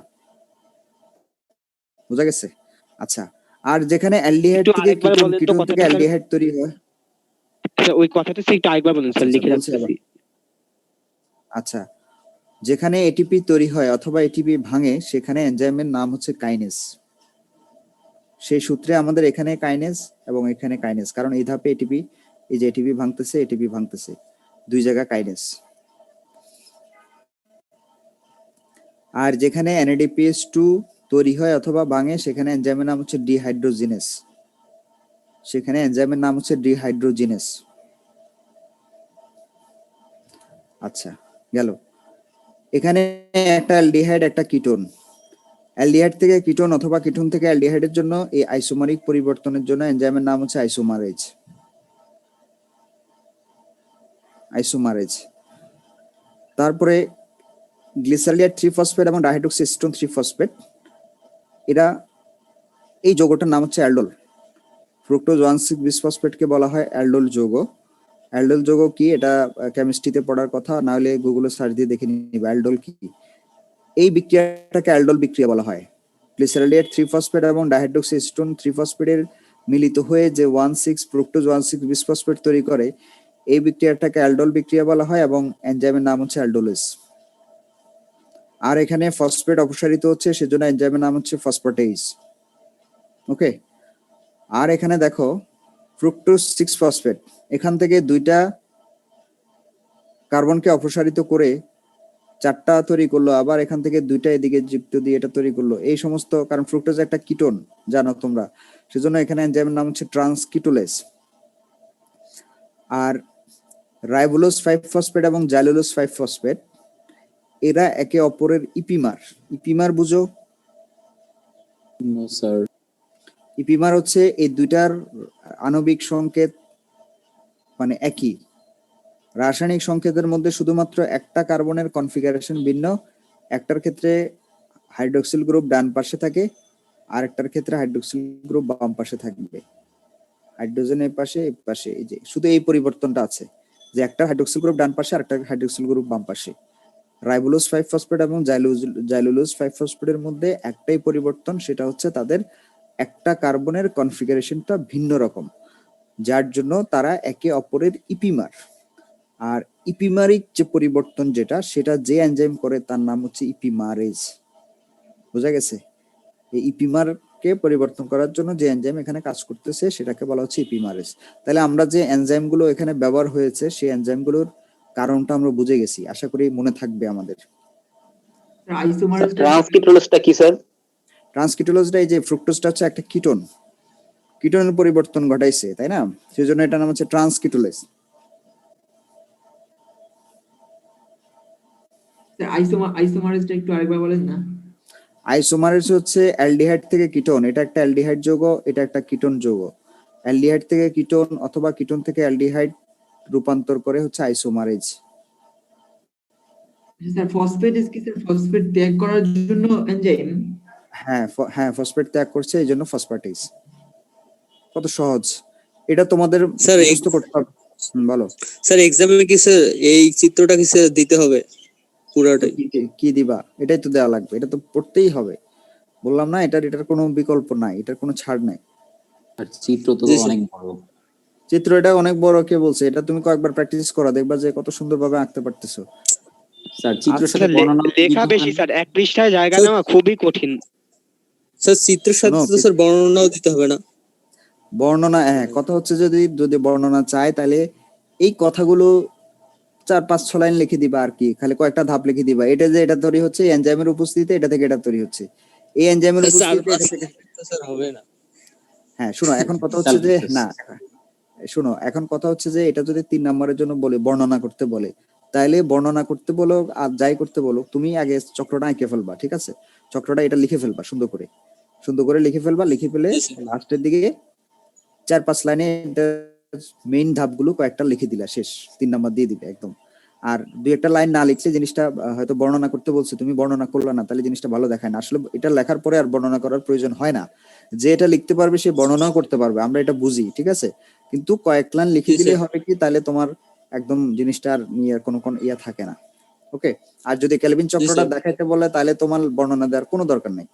বোঝা গেছে? আচ্ছা, আর যেখানে অ্যালডিহাইড থেকে কিটোন থেকে অ্যালডিহাইড তৈরি হয়, ওই কথাটা একটু আরেকবার বলেন স্যার, লিখে রাখছি। আচ্ছা, যেখানে এটিপি তৈরি হয় অথবা এটিপি ভাঙে সেখানে এনজাইমের নাম হচ্ছে কাইনেস। সেই সূত্রে আমাদের এখানে কাইনেস এবং এখানে কাইনেস, কারণ এই ধাপে এটিপি, এই যে এটিপি ভাঙতেছে, দুই জায়গা কাইনেস। আর যেখানে NADPH2 তৈরি হয় অথবা ভাঙে সেখানে এনজাইমের নাম হচ্ছে ডিহাইড্রোজিনেস। আচ্ছা, গেল। এখানে একটা অ্যালডিহাইড একটা কিটোন, অ্যালডিহাইড থেকে কিটোন অথবা কিটোন থেকে অ্যালডিহাইডের জন্য এই আইসোমারিক পরিবর্তনের জন্য এনজাইমের নাম হচ্ছে আইসোমারেজ। তারপরে গ্লিসারলিয়ার 3 ফসফেট এবং ডাইহাইড্রোক্সিস্টোন 3 ফসফেট, এরা এই যৌগটার নাম হচ্ছে অ্যালডোল। ফ্রুক্টোজ 1,6 বিসফসফেটকে বলা হয় অ্যালডোল যৌগ। অ্যালডোল যৌগ কি, এটা কেমিস্ট্রিতে পড়ার কথা, না হলে গুগলে সার্চ দিয়ে দেখে নিবে অ্যালডোল কি। এই বিক্রিয়াটাকে অ্যালডোল বিক্রিয়া বলা হয়। গ্লিসারলিয়ার 3 ফসফেট এবং ডাইহাইড্রোক্সিস্টোন 3 ফসফেটের মিলিত হয়ে যে 1,6 ফ্রুক্টোজ 1,6 বিসফসফেট তৈরি করে, এই বিক্রিয়াটাকে অ্যালডোল বিক্রিয়া বলা হয় এবং এনজাইমের নাম হচ্ছে অ্যালডোলেস। আর এখানে ফসফেট অপসারিত হচ্ছে, সেজন্য এনজাইমের নাম হচ্ছে ফসফেটেজ। ওকে, আর এখানে দেখো ফ্রুক্টোজ 6 ফসফেট, এখান থেকে 2টা কার্বনকে অপসারিত করে 4টা তৈরি করলো, আবার এখান থেকে 2টা এদিকে যুক্ত দিয়ে এটা তৈরি করলো। এই সমস্ত, কারণ ফ্রুক্টোজ একটা কিটোন জানো তোমরা, সেজন্য এখানে এনজাইমের নাম হচ্ছে ট্রান্সকিটোলেস। আর রাইবোলোজ 5 ফসফেট এবং জাইলুলোজ 5 ফসফেট, এরা একে অপরের ইপিমার বুঝো? No sir. ইপিমার হচ্ছে এই দুইটার আণবিক সংকেত মানে একই, রাসায়নিক সংকেতের মধ্যে শুধুমাত্র একটা কার্বনের কনফিগারেশন ভিন্ন। একটার ক্ষেত্রে হাইড্রোক্সিল গ্রুপ ডান পাশে থাকে, আর একটার ক্ষেত্রে হাইড্রোক্সিল গ্রুপ বাম পাশে থাকবে। হাইড্রোজেন এই পাশে, এই পাশে, এই যে শুধু এই পরিবর্তনটা আছে যে একটা হাইড্রোক্সিল গ্রুপ ডান পাশে আর একটা হাইড্রোক্সিল গ্রুপ বাম পাশে। রাইবোলোজ 5 ফসফেট এবং জাইলুলোজ 5 ফসফেটের মধ্যে একটাই পরিবর্তন, সেটা হচ্ছে তাদের একটা কার্বনের কনফিগারেশনটা ভিন্ন রকম, যার জন্য তারা একে অপরের ইপিমার। আর ইপিমারিক যে পরিবর্তন যেটা, সেটা যে এনজাইম করে তার নাম হচ্ছে ইপিমারেজ। বোঝা গেছে? এই ইপিমারকে পরিবর্তন করার জন্য যে এনজাইম এখানে কাজ করতেছে সেটাকে বলা হচ্ছে ইপিমারেজ। তাহলে আমরা যে এনজাইমগুলো এখানে ব্যবহার হয়েছে সেই এনজাইমগুলোর কারণটা আমরা বুঝে গেছি, আশা করি মনে থাকবে আমাদের। আইসোমারেজ ট্রান্সকিটোলেসটা কি স্যার? ট্রান্সকিটোলোজটা এই যে ফ্রুক্টোজটা হচ্ছে একটা কিটোন, কিটোনের পরিবর্তন ঘটাইছে, তাই না? সেজন্য এটার নাম হচ্ছে ট্রান্সকিটোলেজ। আইসোমারেজটা একটু আরেকবার বলেন না। আইসোমারেজ হচ্ছে অ্যালডিহাইড থেকে কিটোন, এটা একটা অ্যালডিহাইড যৌগ, এটা একটা কিটোন যৌগ। অ্যালডিহাইড থেকে কিটোন অথবা কিটোন থেকে অ্যালডিহাইড রূপান্তর করে হচ্ছে আইসোমারেজ। স্যার ফসফেট কি স্যার ফসফেট ত্যাগ করার জন্য এনজাইম? হ্যাঁ, ফসফেট ত্যাগ করছে, এই জন্য ফসফেটেজ। কত সহজ, এটা তোমাদের স্যার মুখস্থ করতে হবে। বলো স্যার এক্সামে কি স্যার এই চিত্রটা কি স্যার দিতে হবে পুরাটাই? কি দিবা, এটাই তো দেওয়া লাগবে, এটা তো পড়তেই হবে। বললাম না, এটার কোনো বিকল্প নাই, এটার কোনো ছাড় নাই। আর চিত্র তো জি, স্যার। অনেক বড়। চিত্র এটা অনেক বড়, কে বলছে? এটা তুমি কয়েকবার প্র্যাকটিস করো, দেখবা যে কত সুন্দরভাবে আঁকতে পারতেছো। স্যার চিত্রের সাথে স্যার বর্ণনা লেখা বেশি স্যার, এক পৃষ্ঠায় জায়গা নেওয়া খুবই কঠিন। স্যার চিত্রের সাথে তো স্যার বর্ণনাও দিতে হবে না? বর্ণনা, হ্যাঁ, কথা হচ্ছে যদি বর্ণনা চায় তাহলে এই কথাগুলো 4-5-6 লাইন লিখে দিবা আর কি, খালি কয়েকটা ধাপ লিখে দিবা। এটা যে এটা তৈরি হচ্ছে এনজাইমের উপস্থিতিতে, এটা থেকে এটা তৈরি হচ্ছে, এই এনজাইমের উপস্থিতিতে এটা থেকে। স্যার হবে না। হ্যাঁ শোনো, এখন কথা হচ্ছে যে না, শোনো এখন কথা হচ্ছে যে এটা যদি 3 নম্বরের জন্য বলে বর্ণনা করতে বলে, তাইলে বর্ণনা করতে বলো আর যাই করতে বলো, তুমি আগে চক্রটা এঁকে ফেলবা, ঠিক আছে? চক্রটা এটা লিখে ফেলবা, সুন্দর করে লিখে ফেলবা। লিখে ফেলে লাস্টের দিকে 4-5 লাইনে মেইন ধাপগুলো কয়েকটা লিখে দিলা, শেষ, 3 নাম্বার দিয়ে দিবে একদম। আর 2-1টা লাইন না লিখলে জিনিসটা হয়তো বর্ণনা করতে বলছে, তুমি বর্ণনা করলা না, তাহলে জিনিসটা ভালো দেখায় না। আসলে এটা লেখার পরে আর বর্ণনা করার প্রয়োজন হয় না, যে এটা লিখতে পারবে সে বর্ণনাও করতে পারবে, আমরা এটা বুঝি, ঠিক আছে? কিন্তু কয়েক লাইন লিখে দিলে হবে কি, তাহলে তোমার একদম জিনিসটা আর নিয়ে কোনো ইয়া থাকে না। ওকে, আর যদি কেলভিন চক্রটা দেখাইতে বলে তাহলে তোমার বর্ণনা দেওয়ার কোনো দরকার নেই,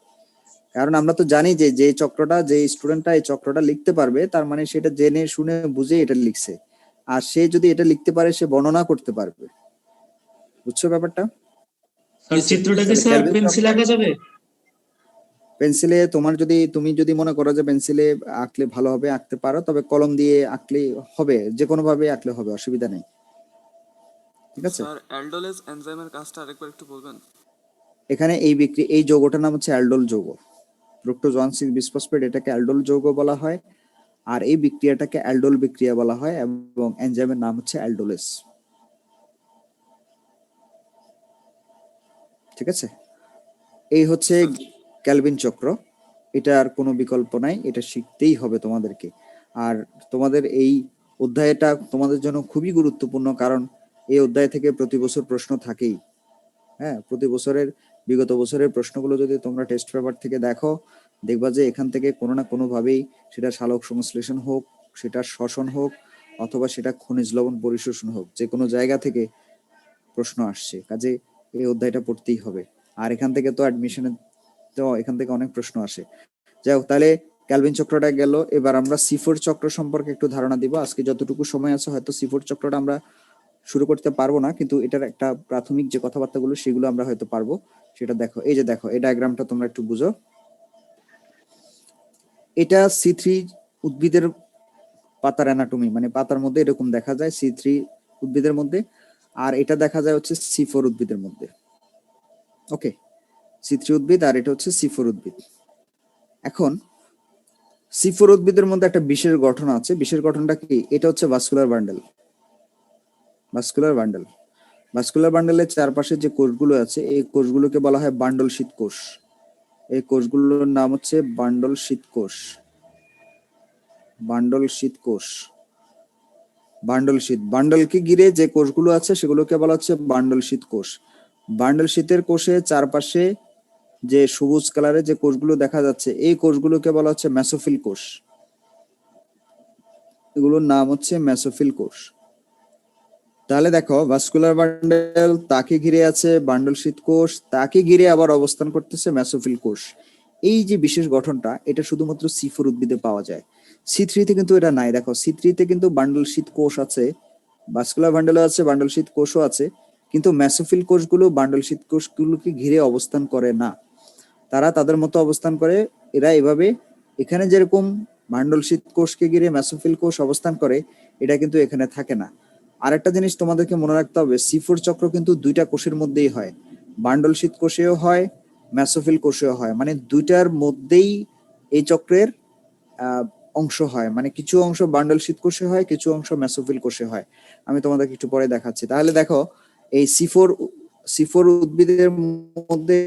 কারণ আমরা তো জানি যে চক্রটা, যে স্টুডেন্টটা এই চক্রটা লিখতে পারবে, তার মানে সেটা জেনে শুনে বুঝে এটা লিখছে। আর সে যদি এটা লিখতে পারে, সে বর্ণনা করতে পারবে। বুঝছো ব্যাপারটা? চিত্রটা কি স্যার পেন্সিল আঁকা যাবে? পেন্সিলে তুমি যদি মনে করো যে পেন্সিলে আঁকলে ভালো হবে, আঁকতে পারো, তবে কলম দিয়ে আঁকলে হবে, যে কোনো ভাবে আঁকলে হবে, অসুবিধা নেই, ঠিক আছে? স্যার অ্যালডোলেজ এনজাইমের কাজটা আরেকবার একটু বলবেন? এখানে এই যৌগটার নাম হচ্ছে অ্যালডোল যৌগ, ফ্রুক্টোজ 1,6-বিসফসফেট, এটাকে অ্যালডোল যৌগ বলা হয়। আর এই বিক্রিয়াটাকে অ্যালডোল বিক্রিয়া বলা হয়, এবং এনজাইমের নাম হচ্ছে অ্যালডোলেস, ঠিক আছে? এই হচ্ছে ক্যালভিন চক্র, এটার কোনো বিকল্প নাই, এটা শিখতেই হবে তোমাদেরকে। আর তোমাদের এই অধ্যায়টা তোমাদের জন্য খুবই গুরুত্বপূর্ণ, কারণ এই অধ্যায় থেকে প্রতি বছর প্রশ্ন থাকেই। হ্যাঁ, প্রতি বছরের বিগত বছরের প্রশ্নগুলো যদি তোমরা টেস্ট পেপার থেকে দেখো, দেখবা যে এখান থেকে কোনো না কোনো ভাবেই, সেটা সালোক সংশ্লেষণ হোক, সেটা শ্বসন হোক, অথবা সেটা খনিজ লবণ পরিশোষণ হোক, যে কোনো জায়গা থেকে প্রশ্ন আসছে, কাজে এই অধ্যায়টা পড়তেই হবে। আর এখান থেকে তো অ্যাডমিশনের তো এখান থেকে অনেক প্রশ্ন আসে। যাই হোক, তাহলে ক্যালভিন চক্রটা গেল, এবার আমরা C4 চক্র সম্পর্কে একটু ধারণা দিব। আজকে যতটুকু সময় আছে হয়তো C4 চক্রটা আমরা শুরু করতে পারবো না, কিন্তু এটার একটা প্রাথমিক যে কথাবার্তাগুলো সেগুলো আমরা হয়তো পারবো। সেটা দেখো, এই যে দেখো, এই ডায়াগ্রামটা তোমরা একটু বুঝো। এটা C3 উদ্ভিদের পাতার অ্যানাটমি, মানে পাতার মধ্যে এরকম দেখা যায় C3 উদ্ভিদের মধ্যে, আর এটা দেখা যায় হচ্ছে C4 উদ্ভিদের মধ্যে। ওকে, C3 উদ্ভিদ আর এটা হচ্ছে C4 উদ্ভিদ। এখন C4 উদ্ভিদের মধ্যে একটা বিশেষ গঠন আছে, বিশেষ গঠনটা কি? এটা হচ্ছে ভাস্কুলার বান্ডেল। ভাস্কুলার বান্ডেলের চারপাশে যে কোষগুলো আছে, এই কোষগুলোকে বলা হয় বান্ডল শীত কোষ। এই কোষগুলোর নাম হচ্ছে বান্ডল শীত কোষ। বান্ডলকে ঘিরে যে কোষগুলো আছে সেগুলোকে বলা হচ্ছে বান্ডল শীত কোষ। বান্ডল শীতের কোষে চারপাশে যে সবুজ কালারের যে কোষগুলো দেখা যাচ্ছে, এই কোষগুলোকে বলা হচ্ছে মেসোফিল কোষ। এগুলোর নাম হচ্ছে মেসোফিল কোষ। তাহলে দেখো, ভাস্কুলার বান্ডেল, তাকে ঘিরে আছে বান্ডল শীত কোষ, তাকে ঘিরে আবার অবস্থান করতেছে মেসোফিল কোষ। এই যে বিশেষ গঠনটা, এটা শুধুমাত্র C4 উদ্ভিদে পাওয়া যায়, C3 তে কিন্তু এটা নাই। দেখো, C3 তে কিন্তু বান্ডল শীত কোষ আছে, ভাস্কুলার বান্ডেলও আছে, বান্ডল শীত কোষও আছে, কিন্তু মেসোফিল কোষগুলো বান্ডল শীত কোষগুলোকে ঘিরে অবস্থান করে না, তারা তাদের মতো অবস্থান করে। এরা এভাবে, এখানে যেরকম বান্ডল শীত কোষকে ঘিরে মেসোফিল কোষ অবস্থান করে, এটা কিন্তু এখানে থাকে না। আরেকটা জিনিস তোমাদেরকে মনে রাখতে হবে, C4 চক্র কিন্তু দুইটা কোষের মধ্যেই হয়, বান্ডল শীত কোষেও হয়, মেসোফিল কোষেও হয়, মানে দুইটার মধ্যেই এই চক্রের অংশ হয়, মানে কিছু অংশ বান্ডল শীত কোষে হয়, কিছু অংশ মেসোফিল কোষে হয়। আমি তোমাদেরকে একটু পরে দেখাচ্ছি। তাহলে দেখো এই C4 উদ্ভিদের মধ্যে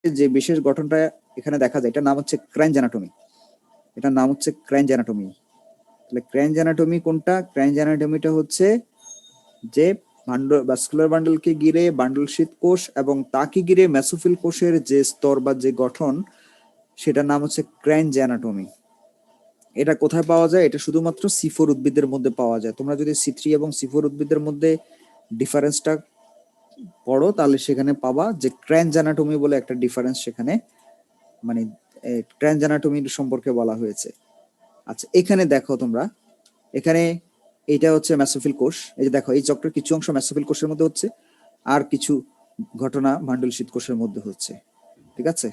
যে বিশেষ গঠনটা এখানে দেখা যায়, এটার নাম হচ্ছে ক্র্যাঞ্জ অ্যানাটমি। এটার নাম হচ্ছে ক্র্যাঞ্জ অ্যানাটমি। তাহলে ক্র্যাঞ্জ অ্যানাটমি কোনটা? ক্র্যাঞ্জ অ্যানাটমিটা হচ্ছে যে ভাস্কুলার বান্ডলকে ঘিরে বান্ডল শীত কোষ এবং তাকে ঘিরে মেসোফিল কোষের যে স্তর বা যে গঠন, সেটার নাম হচ্ছে ক্র্যাঞ্জ অ্যানাটমি। এটা কোথায় পাওয়া যায়? এটা শুধুমাত্র C4 উদ্ভিদের মধ্যে পাওয়া যায়। তোমরা যদি C3 এবং C4 উদ্ভিদের মধ্যে ডিফারেন্সটা পড়ো, তাহলে সেখানে পাবা যে ক্র্যাঞ্জ অ্যানাটমি বলে একটা ডিফারেন্স সেখানে, মানে ক্র্যাঞ্জ অ্যানাটমির সম্পর্কে বলা হয়েছে। আচ্ছা, এখানে দেখো তোমরা, এখানে এটা হচ্ছে মেসোফিল কোষ। এই যে দেখো, এই চক্রের কিছু অংশ মেসোফিল কোষের মধ্যে হচ্ছে, আর কিছু ঘটনা বান্ডল শীত কোষের মধ্যে হচ্ছে। ঠিক আছে,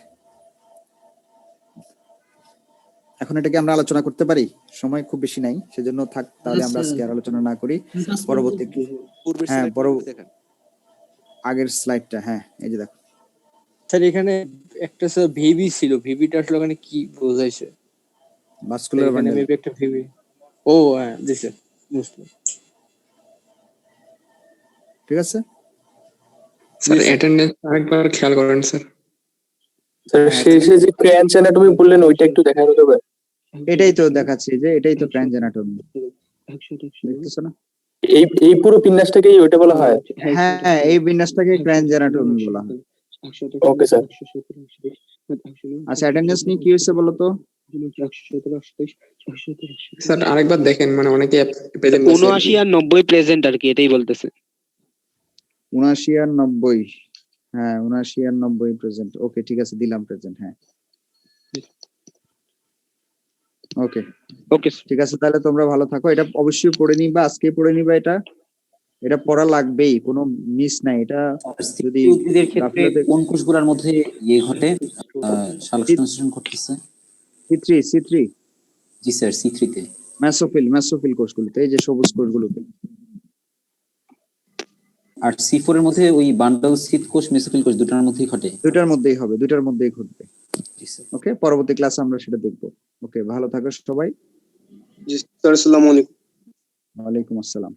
এখন এটাকে আমরা আলোচনা করতে পারি? সময় খুব বেশি নাই, সেজন্য থাক, তাহলে আমরা আজকে আর আলোচনা না করি। পরবর্তী, হ্যাঁ, আগের স্লাইডটা, হ্যাঁ, এই যে দেখো স্যার এখানে একটা স্যার ভিবি ছিল, ভিবিটা আসলে ওখানে কি বোঝাইছে? ভাস্কুলার এখানে বান্ডল। মেবি একটা ভিবি। ও হ্যাঁ, জি স্যার, বুঝলাম। ঠিক আছে স্যার অ্যাটেন্ডেন্স আরেকবার খেয়াল করেন স্যার। স্যার শেষে যে ক্র্যাঞ্চ অ্যানাটমি বললেন ওইটা একটু দেখানো যাবে? এটাই তো দেখাচ্ছি, যে এটাই তো ক্র্যাঞ্জ অ্যানাটমি, দেখতেছো না? এই পুরো বিন্যাসটাকেই ওইটা বলা হয়? হ্যাঁ, এই বিন্যাসটাকে ক্র্যাঞ্জ অ্যানাটমি বলা হয়। Okay sir. আচ্ছা, অ্যাটেন্ডেন্স নিয়ে কি হয়েছে বলো তো? স্যার আরেকবার দেখেন, মানে অনেকে 79 আর 90 প্রেজেন্ট আর কি, এটাই বলতেছে। 79 আর 90, হ্যাঁ 79 আর 90 প্রেজেন্ট। ওকে, ঠিক আছে, দিলাম প্রেজেন্ট, হ্যাঁ। ওকে ওকে ঠিক আছে, তাহলে তোমরা ভালো থাকো। এটা অবশ্যই পড়ে নিবা, আজকে পড়ে নিবা। এটা পড়া লাগবেই, কোনো মিস নাই। এটা যদি উদ্ভিদের ক্ষেত্রে গাফিলতি, কোন কোষগুলোর মধ্যে ইয়ে ঘটে, সালোকসংশ্লেষণ ঘটতেছে? C3 জি স্যার, C3 তে মেসোফিল কোষগুলোতে, এই যে সবুজ কোষগুলোতে। আর C4 এর মধ্যে ওই বান্ডল শীত কোষ, মেসোফিল কোষ দুটার মধ্যেই ঘটে? দুটার মধ্যেই হবে, দুটার মধ্যেই ঘটবে। জি স্যার। ওকে, পরবর্তী ক্লাসে আমরা সেটা দেখবো। ওকে, ভালো থাকো সবাই। জি স্যার, আসসালামু আলাইকুম। ওয়ালাইকুম আসসালাম।